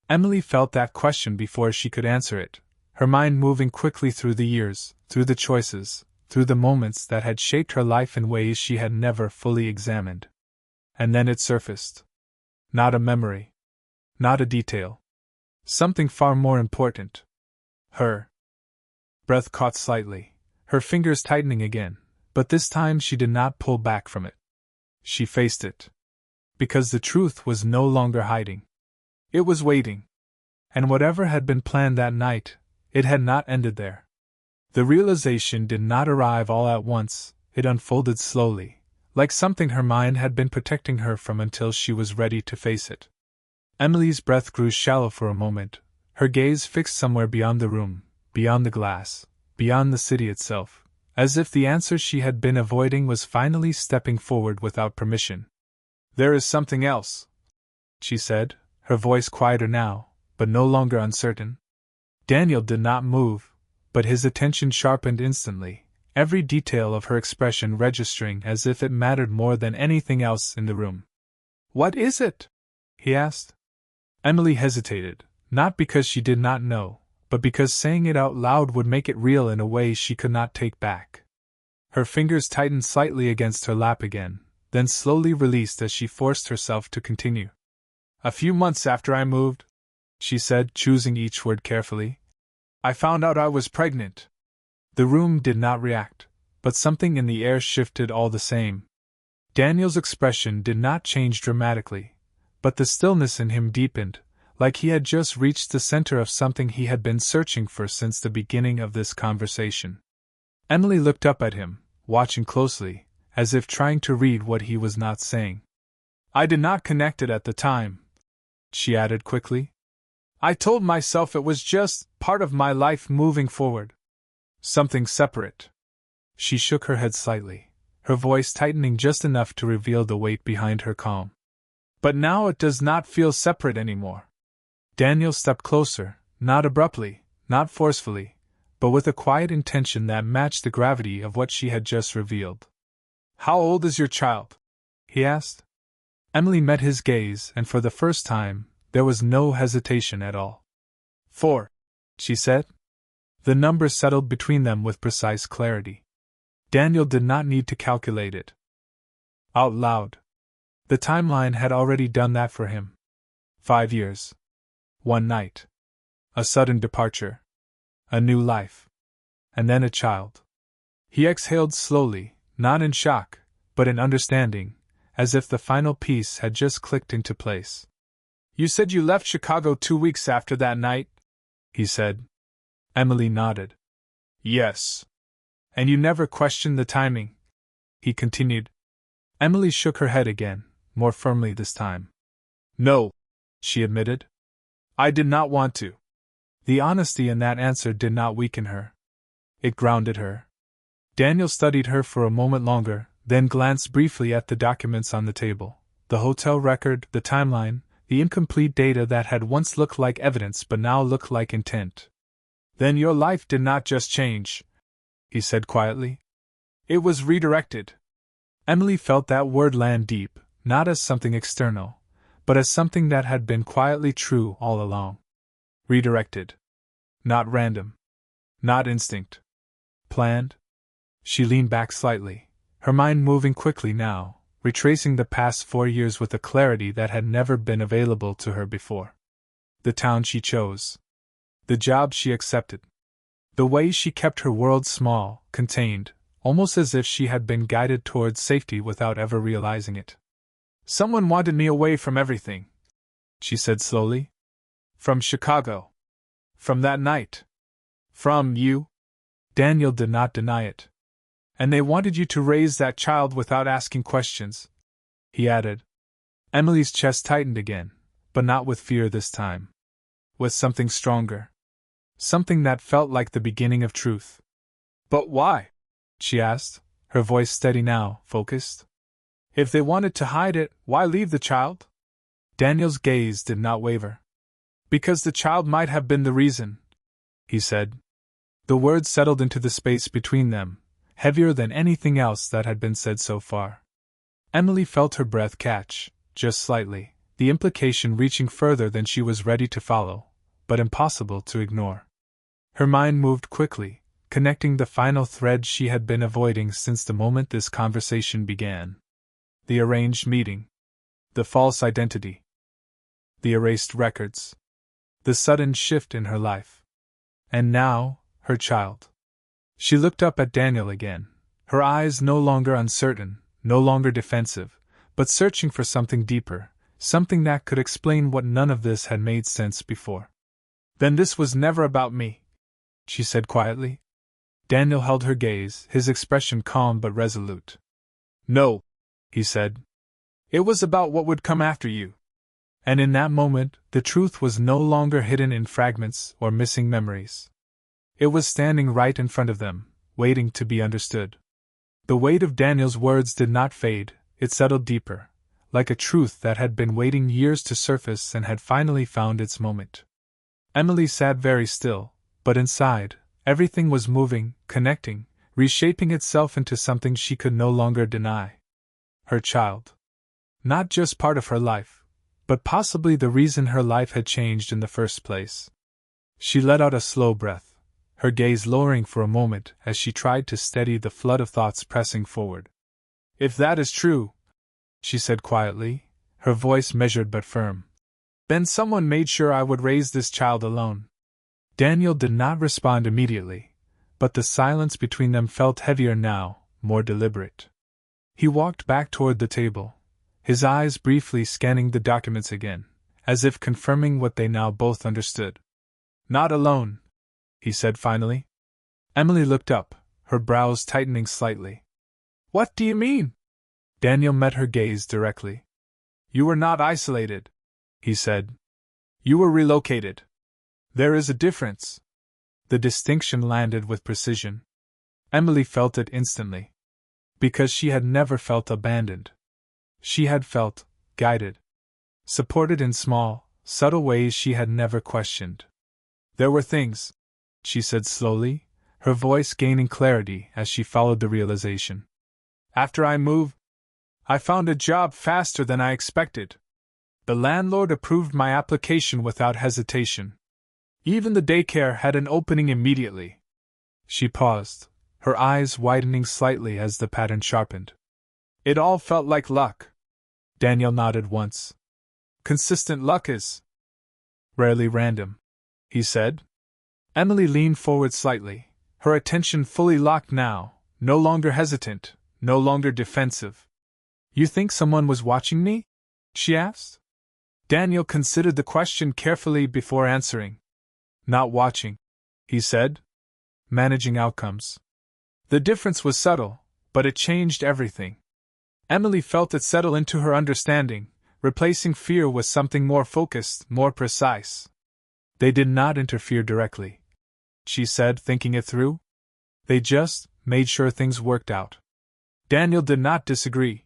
Emily felt that question before she could answer it, her mind moving quickly through the years, through the choices, through the moments that had shaped her life in ways she had never fully examined. And then it surfaced. Not a memory. Not a detail. Something far more important. Her breath caught slightly, her fingers tightening again, but this time she did not pull back from it. She faced it. Because the truth was no longer hiding. It was waiting. And whatever had been planned that night, it had not ended there. The realization did not arrive all at once, it unfolded slowly, like something her mind had been protecting her from until she was ready to face it. Emily's breath grew shallow for a moment, her gaze fixed somewhere beyond the room, beyond the glass, beyond the city itself, as if the answer she had been avoiding was finally stepping forward without permission. There is something else, she said, her voice quieter now, but no longer uncertain. Daniel did not move, but his attention sharpened instantly, every detail of her expression registering as if it mattered more than anything else in the room. What is it? He asked. Emily hesitated, not because she did not know, but because saying it out loud would make it real in a way she could not take back. Her fingers tightened slightly against her lap again, then slowly released as she forced herself to continue. A few months after I moved, she said, choosing each word carefully, I found out I was pregnant. The room did not react, but something in the air shifted all the same. Daniel's expression did not change dramatically, but the stillness in him deepened, like he had just reached the center of something he had been searching for since the beginning of this conversation. Emily looked up at him, watching closely, as if trying to read what he was not saying. I did not connect it at the time, she added quickly. I told myself it was just part of my life moving forward. Something separate. She shook her head slightly, her voice tightening just enough to reveal the weight behind her calm. But now it does not feel separate anymore. Daniel stepped closer, not abruptly, not forcefully, but with a quiet intention that matched the gravity of what she had just revealed. How old is your child? He asked. Emily met his gaze, and for the first time, there was no hesitation at all. 4, she said. The number settled between them with precise clarity. Daniel did not need to calculate it out loud. The timeline had already done that for him. 5 years. 1 night. A sudden departure. A new life. And then a child. He exhaled slowly, not in shock, but in understanding, as if the final piece had just clicked into place. You said you left Chicago 2 weeks after that night? He said. Emily nodded. Yes. And you never questioned the timing? He continued. Emily shook her head again, more firmly this time. No. she admitted. I did not want to. The honesty in that answer did not weaken her. It grounded her. Daniel studied her for a moment longer, then glanced briefly at the documents on the table. The hotel record, the timeline, the incomplete data that had once looked like evidence but now looked like intent. Then your life did not just change, he said quietly. It was redirected. Emily felt that word land deep, not as something external, but as something that had been quietly true all along. Redirected. Not random. Not instinct. Planned. She leaned back slightly, her mind moving quickly now, retracing the past 4 years with a clarity that had never been available to her before. The town she chose. The job she accepted. The way she kept her world small, contained, almost as if she had been guided towards safety without ever realizing it. Someone wanted me away from everything, she said slowly. From Chicago. From that night. From you. Daniel did not deny it. And they wanted you to raise that child without asking questions, he added. Emily's chest tightened again, but not with fear this time. With something stronger. Something that felt like the beginning of truth. But why? She asked, her voice steady now, focused. If they wanted to hide it, why leave the child? Daniel's gaze did not waver. Because the child might have been the reason, he said. The words settled into the space between them, heavier than anything else that had been said so far. Emily felt her breath catch, just slightly, the implication reaching further than she was ready to follow, but impossible to ignore. Her mind moved quickly, connecting the final thread she had been avoiding since the moment this conversation began. The arranged meeting. The false identity. The erased records. The sudden shift in her life. And now, her child. She looked up at Daniel again, her eyes no longer uncertain, no longer defensive, but searching for something deeper, something that could explain what none of this had made sense before. Then this was never about me, she said quietly. Daniel held her gaze, his expression calm but resolute. No, he said. It was about what would come after you. And in that moment, the truth was no longer hidden in fragments or missing memories. It was standing right in front of them, waiting to be understood. The weight of Daniel's words did not fade, it settled deeper, like a truth that had been waiting years to surface and had finally found its moment. Emily sat very still, but inside, everything was moving, connecting, reshaping itself into something she could no longer deny. Her child. Not just part of her life, but possibly the reason her life had changed in the first place. She let out a slow breath, her gaze lowering for a moment as she tried to steady the flood of thoughts pressing forward. If that is true, she said quietly, her voice measured but firm, then someone made sure I would raise this child alone. Daniel did not respond immediately, but the silence between them felt heavier now, more deliberate. He walked back toward the table, his eyes briefly scanning the documents again, as if confirming what they now both understood. Not alone, he said finally. Emily looked up, her brows tightening slightly. What do you mean? Daniel met her gaze directly. You were not isolated, he said. You were relocated. There is a difference. The distinction landed with precision. Emily felt it instantly. Because she had never felt abandoned. She had felt guided. Supported in small, subtle ways she had never questioned. There were things, she said slowly, her voice gaining clarity as she followed the realization. After I moved, I found a job faster than I expected. The landlord approved my application without hesitation. Even the daycare had an opening immediately. She paused, her eyes widening slightly as the pattern sharpened. It all felt like luck. Daniel nodded once. Consistent luck is rarely random, he said. Emily leaned forward slightly, her attention fully locked now, no longer hesitant, no longer defensive. You think someone was watching me? She asked. Daniel considered the question carefully before answering. Not watching, he said. Managing outcomes. The difference was subtle, but it changed everything. Emily felt it settle into her understanding, replacing fear with something more focused, more precise. They did not interfere directly, she said, thinking it through. They just made sure things worked out. Daniel did not disagree.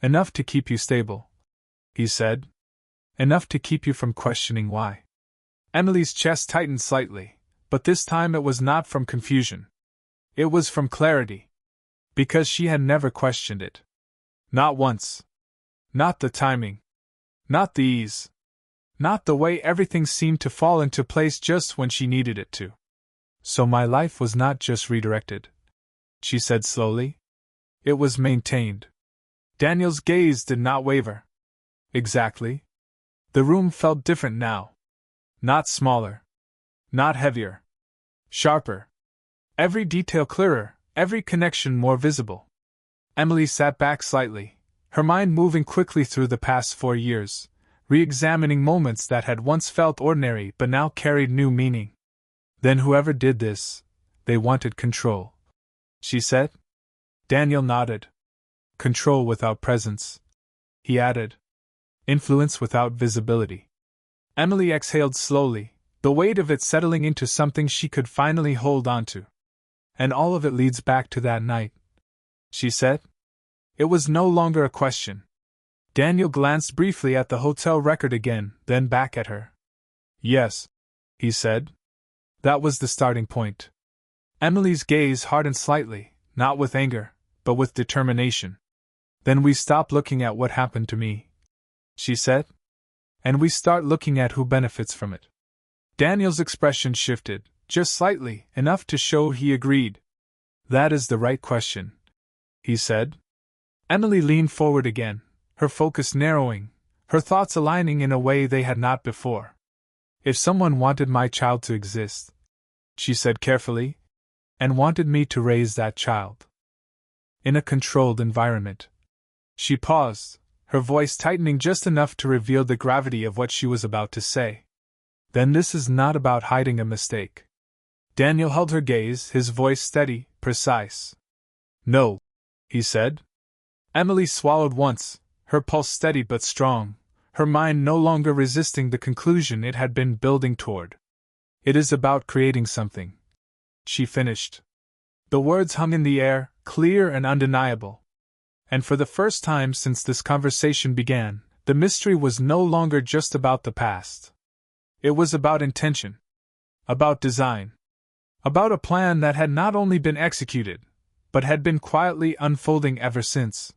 Enough to keep you stable, he said. Enough to keep you from questioning why. Emily's chest tightened slightly, but this time it was not from confusion. It was from clarity. Because she had never questioned it. Not once. Not the timing. Not the ease. Not the way everything seemed to fall into place just when she needed it to. So my life was not just redirected, she said slowly. It was maintained. Daniel's gaze did not waver. Exactly. The room felt different now. Not smaller. Not heavier. Sharper. Every detail clearer, every connection more visible. Emily sat back slightly, her mind moving quickly through the past 4 years, re-examining moments that had once felt ordinary but now carried new meaning. Then whoever did this, they wanted control, she said. Daniel nodded. Control without presence, he added. Influence without visibility. Emily exhaled slowly, the weight of it settling into something she could finally hold on to. And all of it leads back to that night, she said. It was no longer a question. Daniel glanced briefly at the hotel record again, then back at her. Yes, he said. That was the starting point. Emily's gaze hardened slightly, not with anger, but with determination. Then we stop looking at what happened to me, she said. And we start looking at who benefits from it. Daniel's expression shifted, just slightly, enough to show he agreed. That is the right question, he said. Emily leaned forward again, her focus narrowing, her thoughts aligning in a way they had not before. If someone wanted my child to exist, she said carefully, and wanted me to raise that child in a controlled environment. She paused, her voice tightening just enough to reveal the gravity of what she was about to say. Then this is not about hiding a mistake. Daniel held her gaze, his voice steady, precise. No, he said. Emily swallowed once, her pulse steady but strong, her mind no longer resisting the conclusion it had been building toward. It is about creating something, she finished. The words hung in the air, clear and undeniable. And for the first time since this conversation began, the mystery was no longer just about the past. It was about intention. About design. About a plan that had not only been executed, but had been quietly unfolding ever since.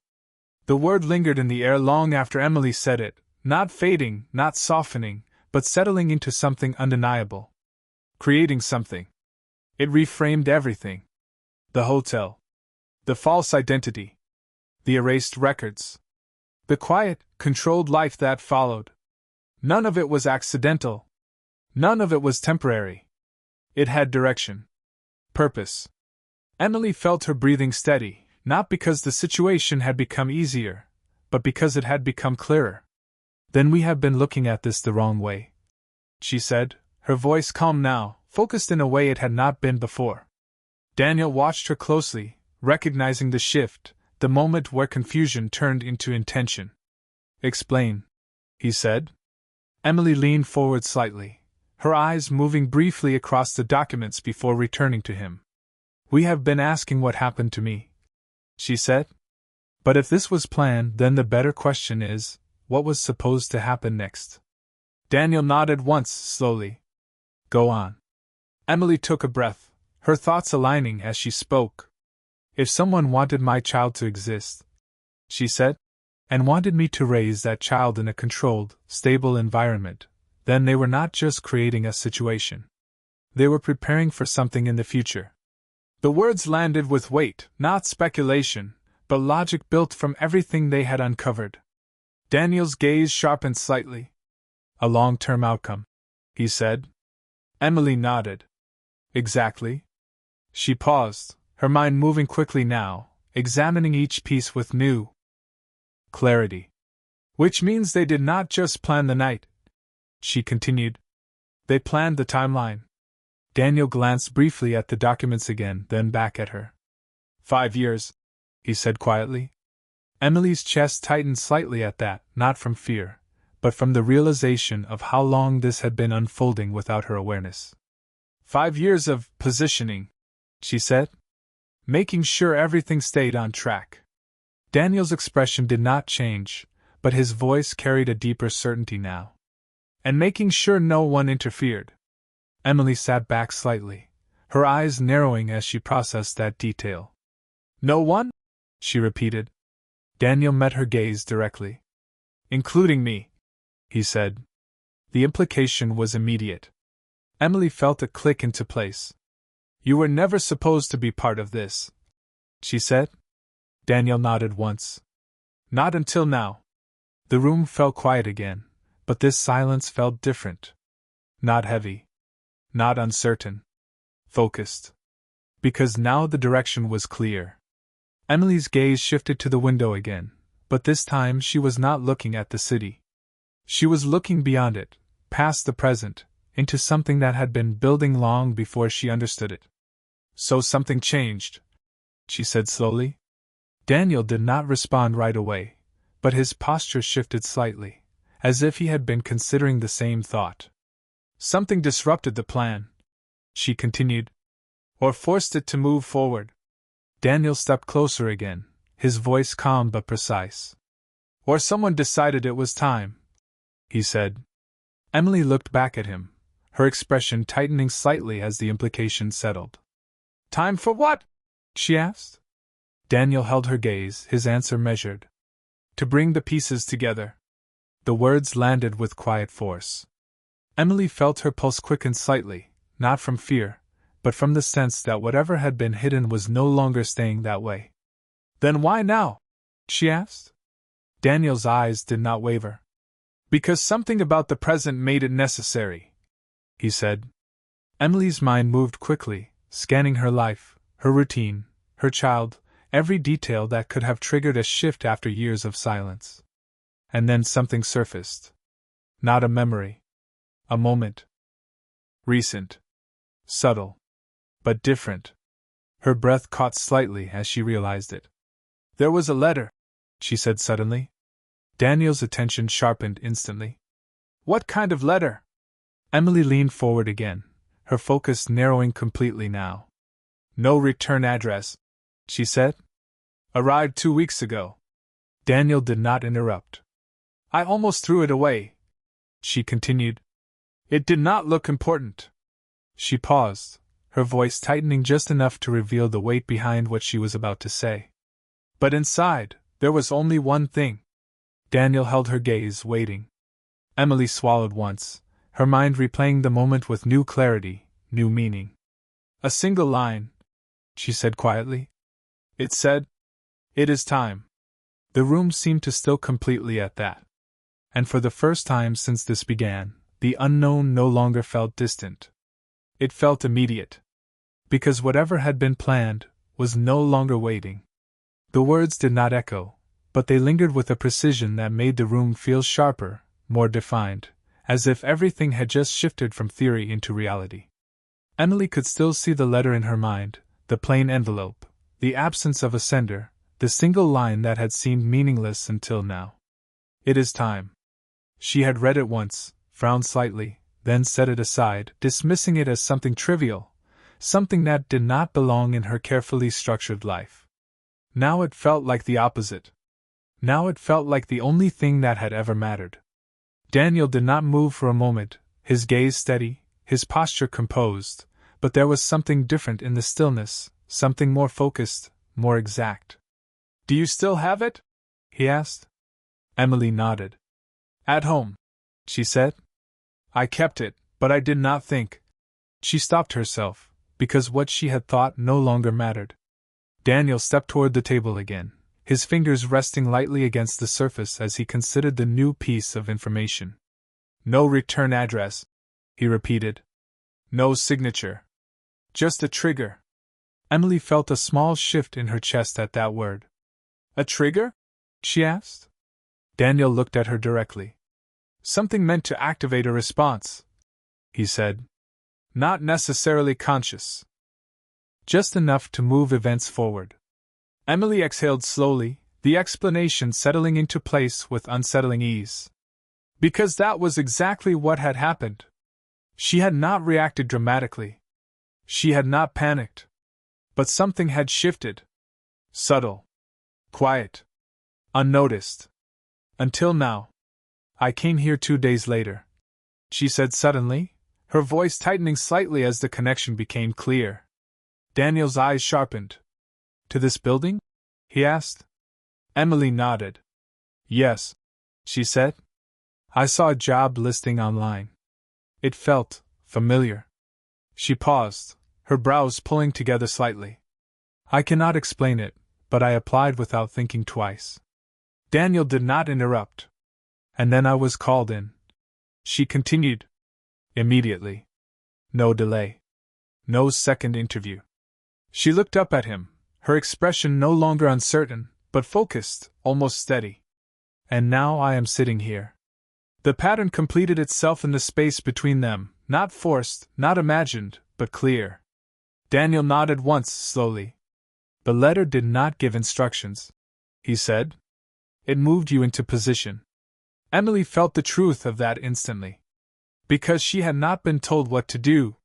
The word lingered in the air long after Emily said it, not fading, not softening, but settling into something undeniable. Creating something. It reframed everything. The hotel. The false identity. The erased records. The quiet, controlled life that followed. None of it was accidental. None of it was temporary. It had direction. Purpose. Emily felt her breathing steady, not because the situation had become easier, but because it had become clearer. Then we have been looking at this the wrong way, she said, her voice calm now, focused in a way it had not been before. Daniel watched her closely, recognizing the shift, the moment where confusion turned into intention. Explain, he said. Emily leaned forward slightly, her eyes moving briefly across the documents before returning to him. We have been asking what happened to me, she said. But if this was planned, then the better question is, what was supposed to happen next? Daniel nodded once, slowly. Go on. Emily took a breath, her thoughts aligning as she spoke. If someone wanted my child to exist, she said, and wanted me to raise that child in a controlled, stable environment, then they were not just creating a situation. They were preparing for something in the future. The words landed with weight, not speculation, but logic built from everything they had uncovered. Daniel's gaze sharpened slightly. A long-term outcome, he said. Emily nodded. Exactly. She paused, her mind moving quickly now, examining each piece with new clarity. Which means they did not just plan the night, she continued. They planned the timeline. Daniel glanced briefly at the documents again, then back at her. 5 years, he said quietly. Emily's chest tightened slightly at that, not from fear, but from the realization of how long this had been unfolding without her awareness. 5 years of positioning, she said, making sure everything stayed on track. Daniel's expression did not change, but his voice carried a deeper certainty now. And making sure no one interfered. Emily sat back slightly, her eyes narrowing as she processed that detail. No one? She repeated. Daniel met her gaze directly. Including me, he said. The implication was immediate. Emily felt it click into place. You were never supposed to be part of this, she said. Daniel nodded once. Not until now. The room fell quiet again, but this silence felt different. Not heavy. Not uncertain. Focused. Because now the direction was clear. Emily's gaze shifted to the window again, but this time she was not looking at the city. She was looking beyond it, past the present, into something that had been building long before she understood it. So something changed, she said slowly. Daniel did not respond right away, but his posture shifted slightly, as if he had been considering the same thought. Something disrupted the plan, she continued, or forced it to move forward. Daniel stepped closer again, his voice calm but precise. Or someone decided it was time, he said. Emily looked back at him, her expression tightening slightly as the implication settled. Time for what? She asked. Daniel held her gaze, his answer measured. To bring the pieces together. The words landed with quiet force. Emily felt her pulse quicken slightly, not from fear, but from the sense that whatever had been hidden was no longer staying that way. Then why now? She asked. Daniel's eyes did not waver. Because something about the present made it necessary, he said. Emily's mind moved quickly, scanning her life, her routine, her child, every detail that could have triggered a shift after years of silence. And then something surfaced. Not a memory. A moment. Recent. Subtle. But different. Her breath caught slightly as she realized it. There was a letter, she said suddenly. Daniel's attention sharpened instantly. What kind of letter? Emily leaned forward again, her focus narrowing completely now. No return address, she said. Arrived 2 weeks ago. Daniel did not interrupt. I almost threw it away, she continued. It did not look important. She paused, her voice tightening just enough to reveal the weight behind what she was about to say. But inside, there was only one thing. Daniel held her gaze, waiting. Emily swallowed once, her mind replaying the moment with new clarity, new meaning. A single line, she said quietly. It said, "It is time." The room seemed to still completely at that. And for the first time since this began, the unknown no longer felt distant. It felt immediate. Because whatever had been planned was no longer waiting. The words did not echo, but they lingered with a precision that made the room feel sharper, more defined, as if everything had just shifted from theory into reality. Emily could still see the letter in her mind, the plain envelope, the absence of a sender, the single line that had seemed meaningless until now. It is time. She had read it once, frowned slightly, then set it aside, dismissing it as something trivial, something that did not belong in her carefully structured life. Now it felt like the opposite. Now it felt like the only thing that had ever mattered. Daniel did not move for a moment, his gaze steady, his posture composed, but there was something different in the stillness, something more focused, more exact. Do you still have it? He asked. Emily nodded. At home, she said. I kept it, but I did not think. She stopped herself, because what she had thought no longer mattered. Daniel stepped toward the table again, his fingers resting lightly against the surface as he considered the new piece of information. No return address, he repeated. No signature. Just a trigger. Emily felt a small shift in her chest at that word. A trigger? She asked. Daniel looked at her directly. Something meant to activate a response, he said. Not necessarily conscious. Just enough to move events forward. Emily exhaled slowly, the explanation settling into place with unsettling ease. Because that was exactly what had happened. She had not reacted dramatically. She had not panicked. But something had shifted. Subtle. Quiet. Unnoticed. Until now. I came here 2 days later, she said suddenly, her voice tightening slightly as the connection became clear. Daniel's eyes sharpened. To this building? He asked. Emily nodded. Yes, she said. I saw a job listing online. It felt familiar. She paused, her brows pulling together slightly. I cannot explain it, but I applied without thinking twice. Daniel did not interrupt. And then I was called in. She continued. Immediately. No delay. No second interview. She looked up at him, her expression no longer uncertain, but focused, almost steady. And now I am sitting here. The pattern completed itself in the space between them, not forced, not imagined, but clear. Daniel nodded once, slowly. The letter did not give instructions, he said. It moved you into position. Emily felt the truth of that instantly. Because she had not been told what to do.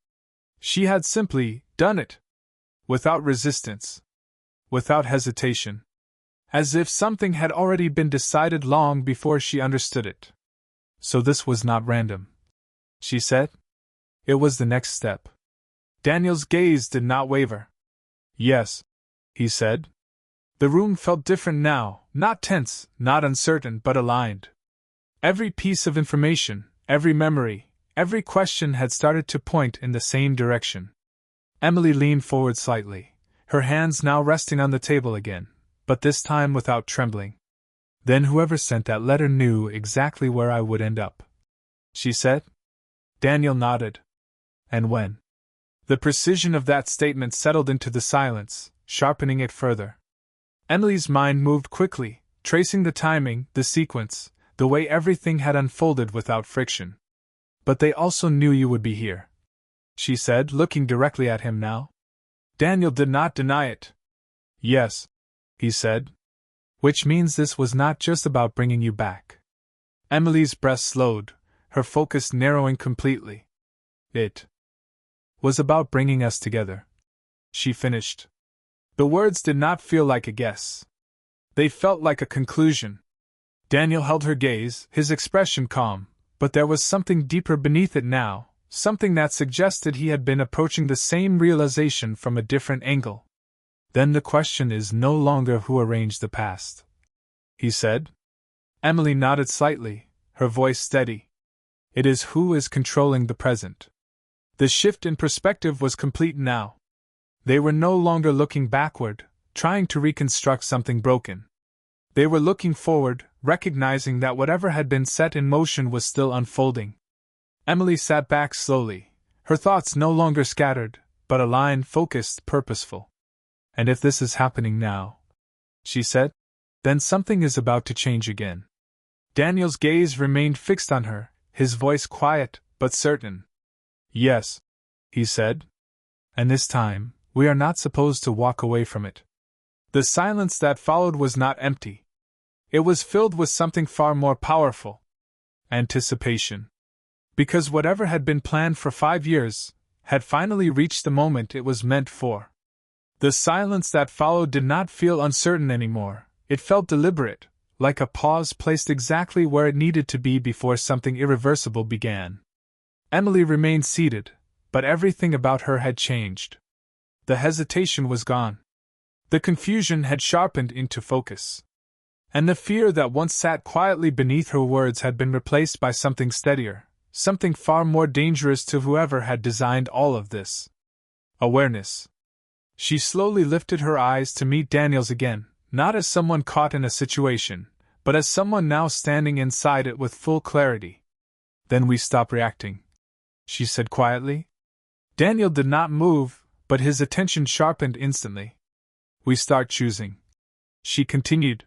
She had simply done it. Without resistance. Without hesitation. As if something had already been decided long before she understood it. So this was not random, she said. It was the next step. Daniel's gaze did not waver. Yes, he said. The room felt different now, not tense, not uncertain, but aligned. Every piece of information, every memory, every question had started to point in the same direction. Emily leaned forward slightly, her hands now resting on the table again, but this time without trembling. Then whoever sent that letter knew exactly where I would end up, she said. Daniel nodded. And when? The precision of that statement settled into the silence, sharpening it further. Emily's mind moved quickly, tracing the timing, the sequence, the way everything had unfolded without friction. But they also knew you would be here, she said, looking directly at him now. Daniel did not deny it. Yes, he said. Which means this was not just about bringing you back. Emily's breath slowed, her focus narrowing completely. It was about bringing us together, she finished. The words did not feel like a guess. They felt like a conclusion. Daniel held her gaze, his expression calm, but there was something deeper beneath it now, something that suggested he had been approaching the same realization from a different angle. Then the question is no longer who arranged the past, he said. Emily nodded slightly, her voice steady. It is who is controlling the present. The shift in perspective was complete now. They were no longer looking backward, trying to reconstruct something broken. They were looking forward, recognizing that whatever had been set in motion was still unfolding. Emily sat back slowly, her thoughts no longer scattered, but aligned, focused, purposeful. And if this is happening now, she said, then something is about to change again. Daniel's gaze remained fixed on her, his voice quiet, but certain. Yes, he said. And this time, we are not supposed to walk away from it. The silence that followed was not empty. It was filled with something far more powerful. Anticipation. Because whatever had been planned for 5 years, had finally reached the moment it was meant for. The silence that followed did not feel uncertain anymore, it felt deliberate, like a pause placed exactly where it needed to be before something irreversible began. Emily remained seated, but everything about her had changed. The hesitation was gone. The confusion had sharpened into focus. And the fear that once sat quietly beneath her words had been replaced by something steadier, something far more dangerous to whoever had designed all of this. Awareness. She slowly lifted her eyes to meet Daniel's again, not as someone caught in a situation, but as someone now standing inside it with full clarity. Then we stop reacting, she said quietly. Daniel did not move, but his attention sharpened instantly. We start choosing, she continued.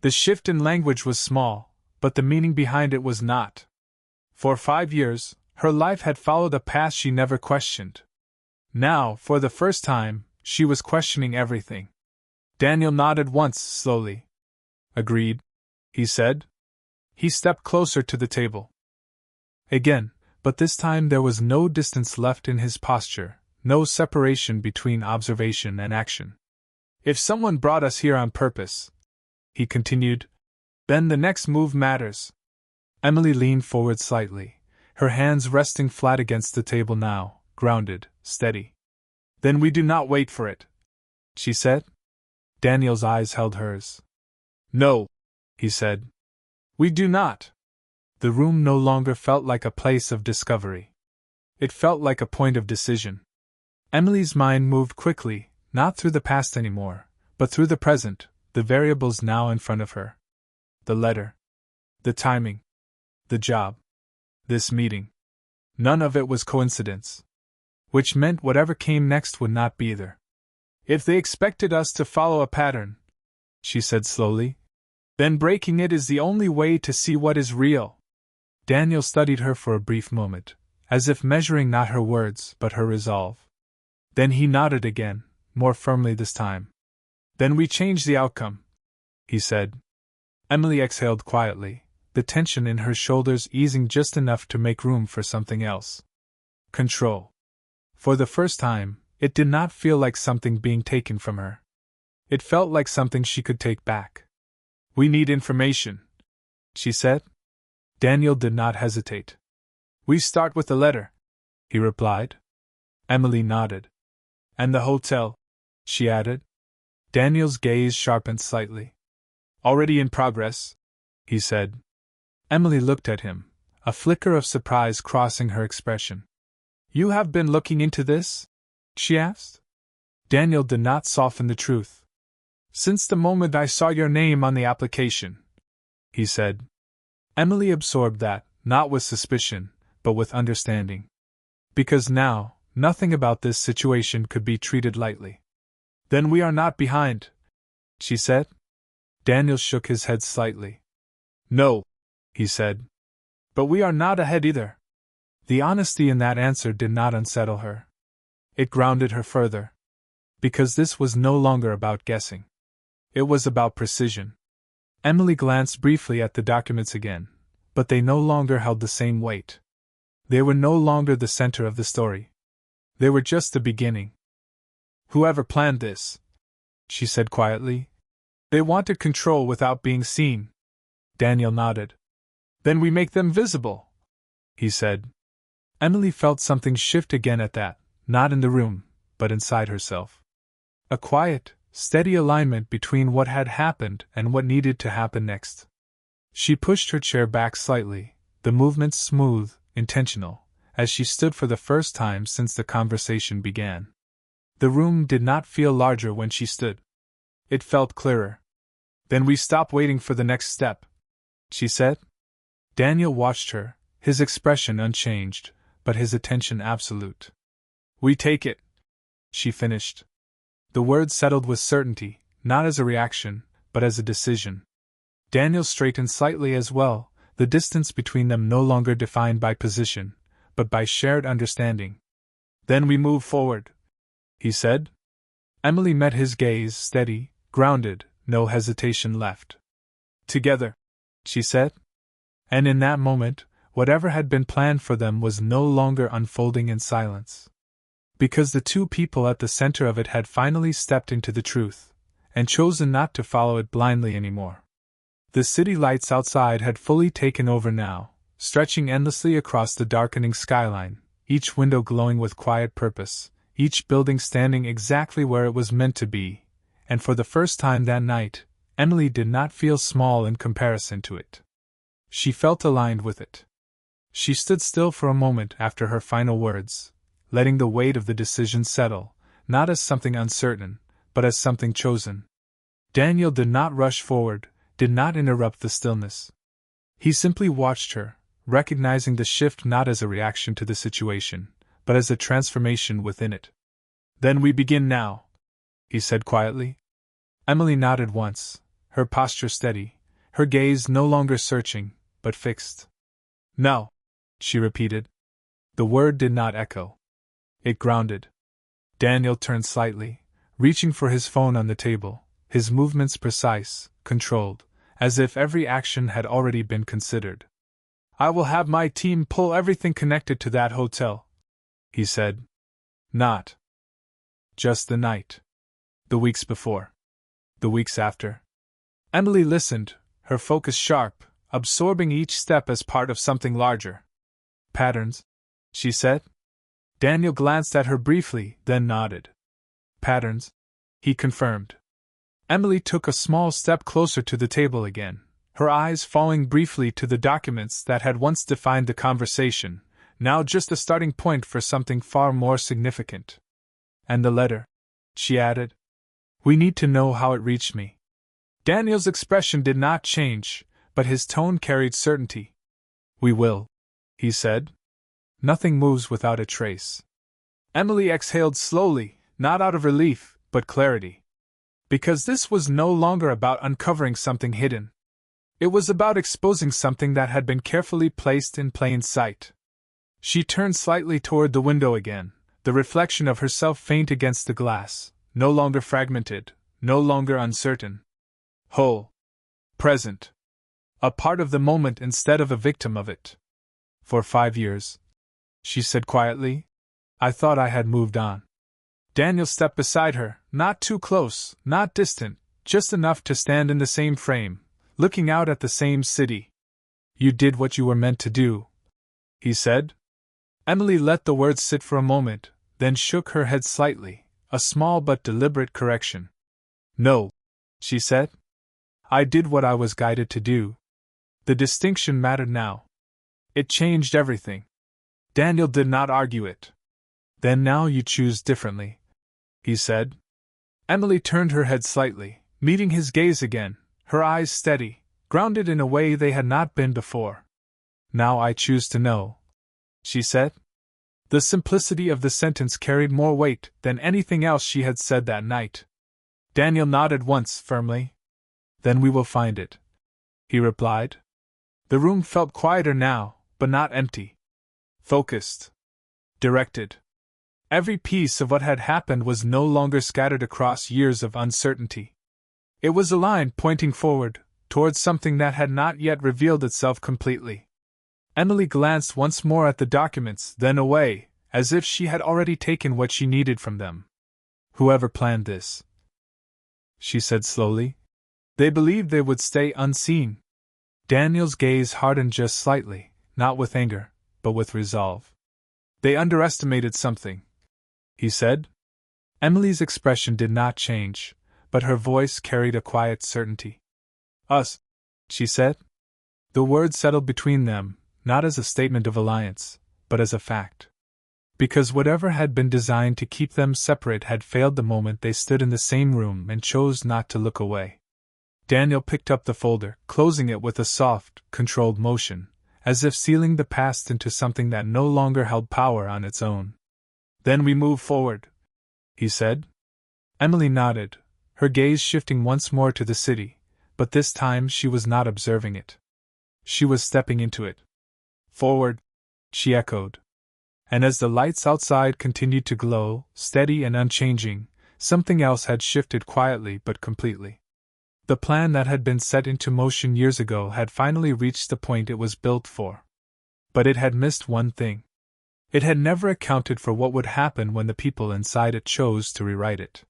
The shift in language was small, but the meaning behind it was not. For 5 years, her life had followed a path she never questioned. Now, for the first time, she was questioning everything. Daniel nodded once, slowly. Agreed, he said. He stepped closer to the table. Again, but this time there was no distance left in his posture, no separation between observation and action. If someone brought us here on purpose, he continued, then the next move matters. Emily leaned forward slightly, her hands resting flat against the table now, grounded, steady. Then we do not wait for it, she said. Daniel's eyes held hers. No, he said. We do not. The room no longer felt like a place of discovery. It felt like a point of decision. Emily's mind moved quickly, not through the past anymore, but through the present, the variables now in front of her. The letter. The timing. The job. This meeting. None of it was coincidence. Which meant whatever came next would not be either. If they expected us to follow a pattern, she said slowly, then breaking it is the only way to see what is real. Daniel studied her for a brief moment, as if measuring not her words but her resolve. Then he nodded again, more firmly this time. Then we change the outcome, he said. Emily exhaled quietly, the tension in her shoulders easing just enough to make room for something else. Control. For the first time, it did not feel like something being taken from her. It felt like something she could take back. We need information, she said. Daniel did not hesitate. We start with the letter, he replied. Emily nodded. And the hotel, she added. Daniel's gaze sharpened slightly. Already in progress, he said. Emily looked at him, a flicker of surprise crossing her expression. You have been looking into this? She asked. Daniel did not soften the truth. Since the moment I saw your name on the application, he said. Emily absorbed that, not with suspicion, but with understanding. Because now, nothing about this situation could be treated lightly. Then we are not behind, she said. Daniel shook his head slightly. No, he said. But we are not ahead either. The honesty in that answer did not unsettle her. It grounded her further. Because this was no longer about guessing. It was about precision. Emily glanced briefly at the documents again, but they no longer held the same weight. They were no longer the center of the story. They were just the beginning. Whoever planned this, she said quietly. They wanted control without being seen. Daniel nodded. Then we make them visible, he said. Emily felt something shift again at that, not in the room, but inside herself. A quiet, steady alignment between what had happened and what needed to happen next. She pushed her chair back slightly, the movements smooth, intentional, as she stood for the first time since the conversation began. The room did not feel larger when she stood. It felt clearer. Then we stop waiting for the next step, she said. Daniel watched her, his expression unchanged, but his attention absolute. We take it, she finished. The words settled with certainty, not as a reaction, but as a decision. Daniel straightened slightly as well, the distance between them no longer defined by position, but by shared understanding. Then we move forward, he said. Emily met his gaze, steady, grounded, no hesitation left. Together, she said. And in that moment, whatever had been planned for them was no longer unfolding in silence. Because the two people at the center of it had finally stepped into the truth, and chosen not to follow it blindly anymore. The city lights outside had fully taken over now, stretching endlessly across the darkening skyline, each window glowing with quiet purpose, each building standing exactly where it was meant to be, and for the first time that night, Emily did not feel small in comparison to it. She felt aligned with it. She stood still for a moment after her final words, letting the weight of the decision settle, not as something uncertain, but as something chosen. Daniel did not rush forward, did not interrupt the stillness. He simply watched her, recognizing the shift not as a reaction to the situation, but as a transformation within it. Then we begin now, he said quietly. Emily nodded once, her posture steady, her gaze no longer searching, but fixed. Now, she repeated. The word did not echo. It grounded. Daniel turned slightly, reaching for his phone on the table, his movements precise, controlled, as if every action had already been considered. "I will have my team pull everything connected to that hotel," he said. "Not just the night. The weeks before. The weeks after." Emily listened, her focus sharp, absorbing each step as part of something larger. "Patterns?" she said. Daniel glanced at her briefly, then nodded. "Patterns," he confirmed. Emily took a small step closer to the table again, her eyes falling briefly to the documents that had once defined the conversation, now just a starting point for something far more significant. "And the letter," she added. "We need to know how it reached me." Daniel's expression did not change, but his tone carried certainty. "We will," he said. "Nothing moves without a trace." Emily exhaled slowly, not out of relief, but clarity. Because this was no longer about uncovering something hidden. It was about exposing something that had been carefully placed in plain sight. She turned slightly toward the window again, the reflection of herself faint against the glass, no longer fragmented, no longer uncertain. Whole. Present. A part of the moment instead of a victim of it. "For 5 years," she said quietly, "I thought I had moved on." Daniel stepped beside her, not too close, not distant, just enough to stand in the same frame, looking out at the same city. "You did what you were meant to do," he said. Emily let the words sit for a moment, then shook her head slightly, a small but deliberate correction. "No," she said. "I did what I was guided to do." The distinction mattered now. It changed everything. Daniel did not argue it. "Then now you choose differently," he said. Emily turned her head slightly, meeting his gaze again, her eyes steady, grounded in a way they had not been before. "Now I choose to know," she said. The simplicity of the sentence carried more weight than anything else she had said that night. Daniel nodded once firmly. "Then we will find it," he replied. The room felt quieter now, but not empty. Focused. Directed. Every piece of what had happened was no longer scattered across years of uncertainty. It was aligned, pointing forward, towards something that had not yet revealed itself completely. Emily glanced once more at the documents, then away, as if she had already taken what she needed from them. "Whoever planned this," she said slowly, "they believed they would stay unseen." Daniel's gaze hardened just slightly, not with anger, but with resolve. "They underestimated something," he said. Emily's expression did not change, but her voice carried a quiet certainty. "Us," she said. The word settled between them, not as a statement of alliance, but as a fact. Because whatever had been designed to keep them separate had failed the moment they stood in the same room and chose not to look away. Daniel picked up the folder, closing it with a soft, controlled motion, as if sealing the past into something that no longer held power on its own. "Then we move forward," he said. Emily nodded, her gaze shifting once more to the city, but this time she was not observing it. She was stepping into it. "Forward," she echoed. And as the lights outside continued to glow, steady and unchanging, something else had shifted quietly but completely. The plan that had been set into motion years ago had finally reached the point it was built for. But it had missed one thing. It had never accounted for what would happen when the people inside it chose to rewrite it.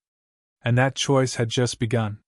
And that choice had just begun.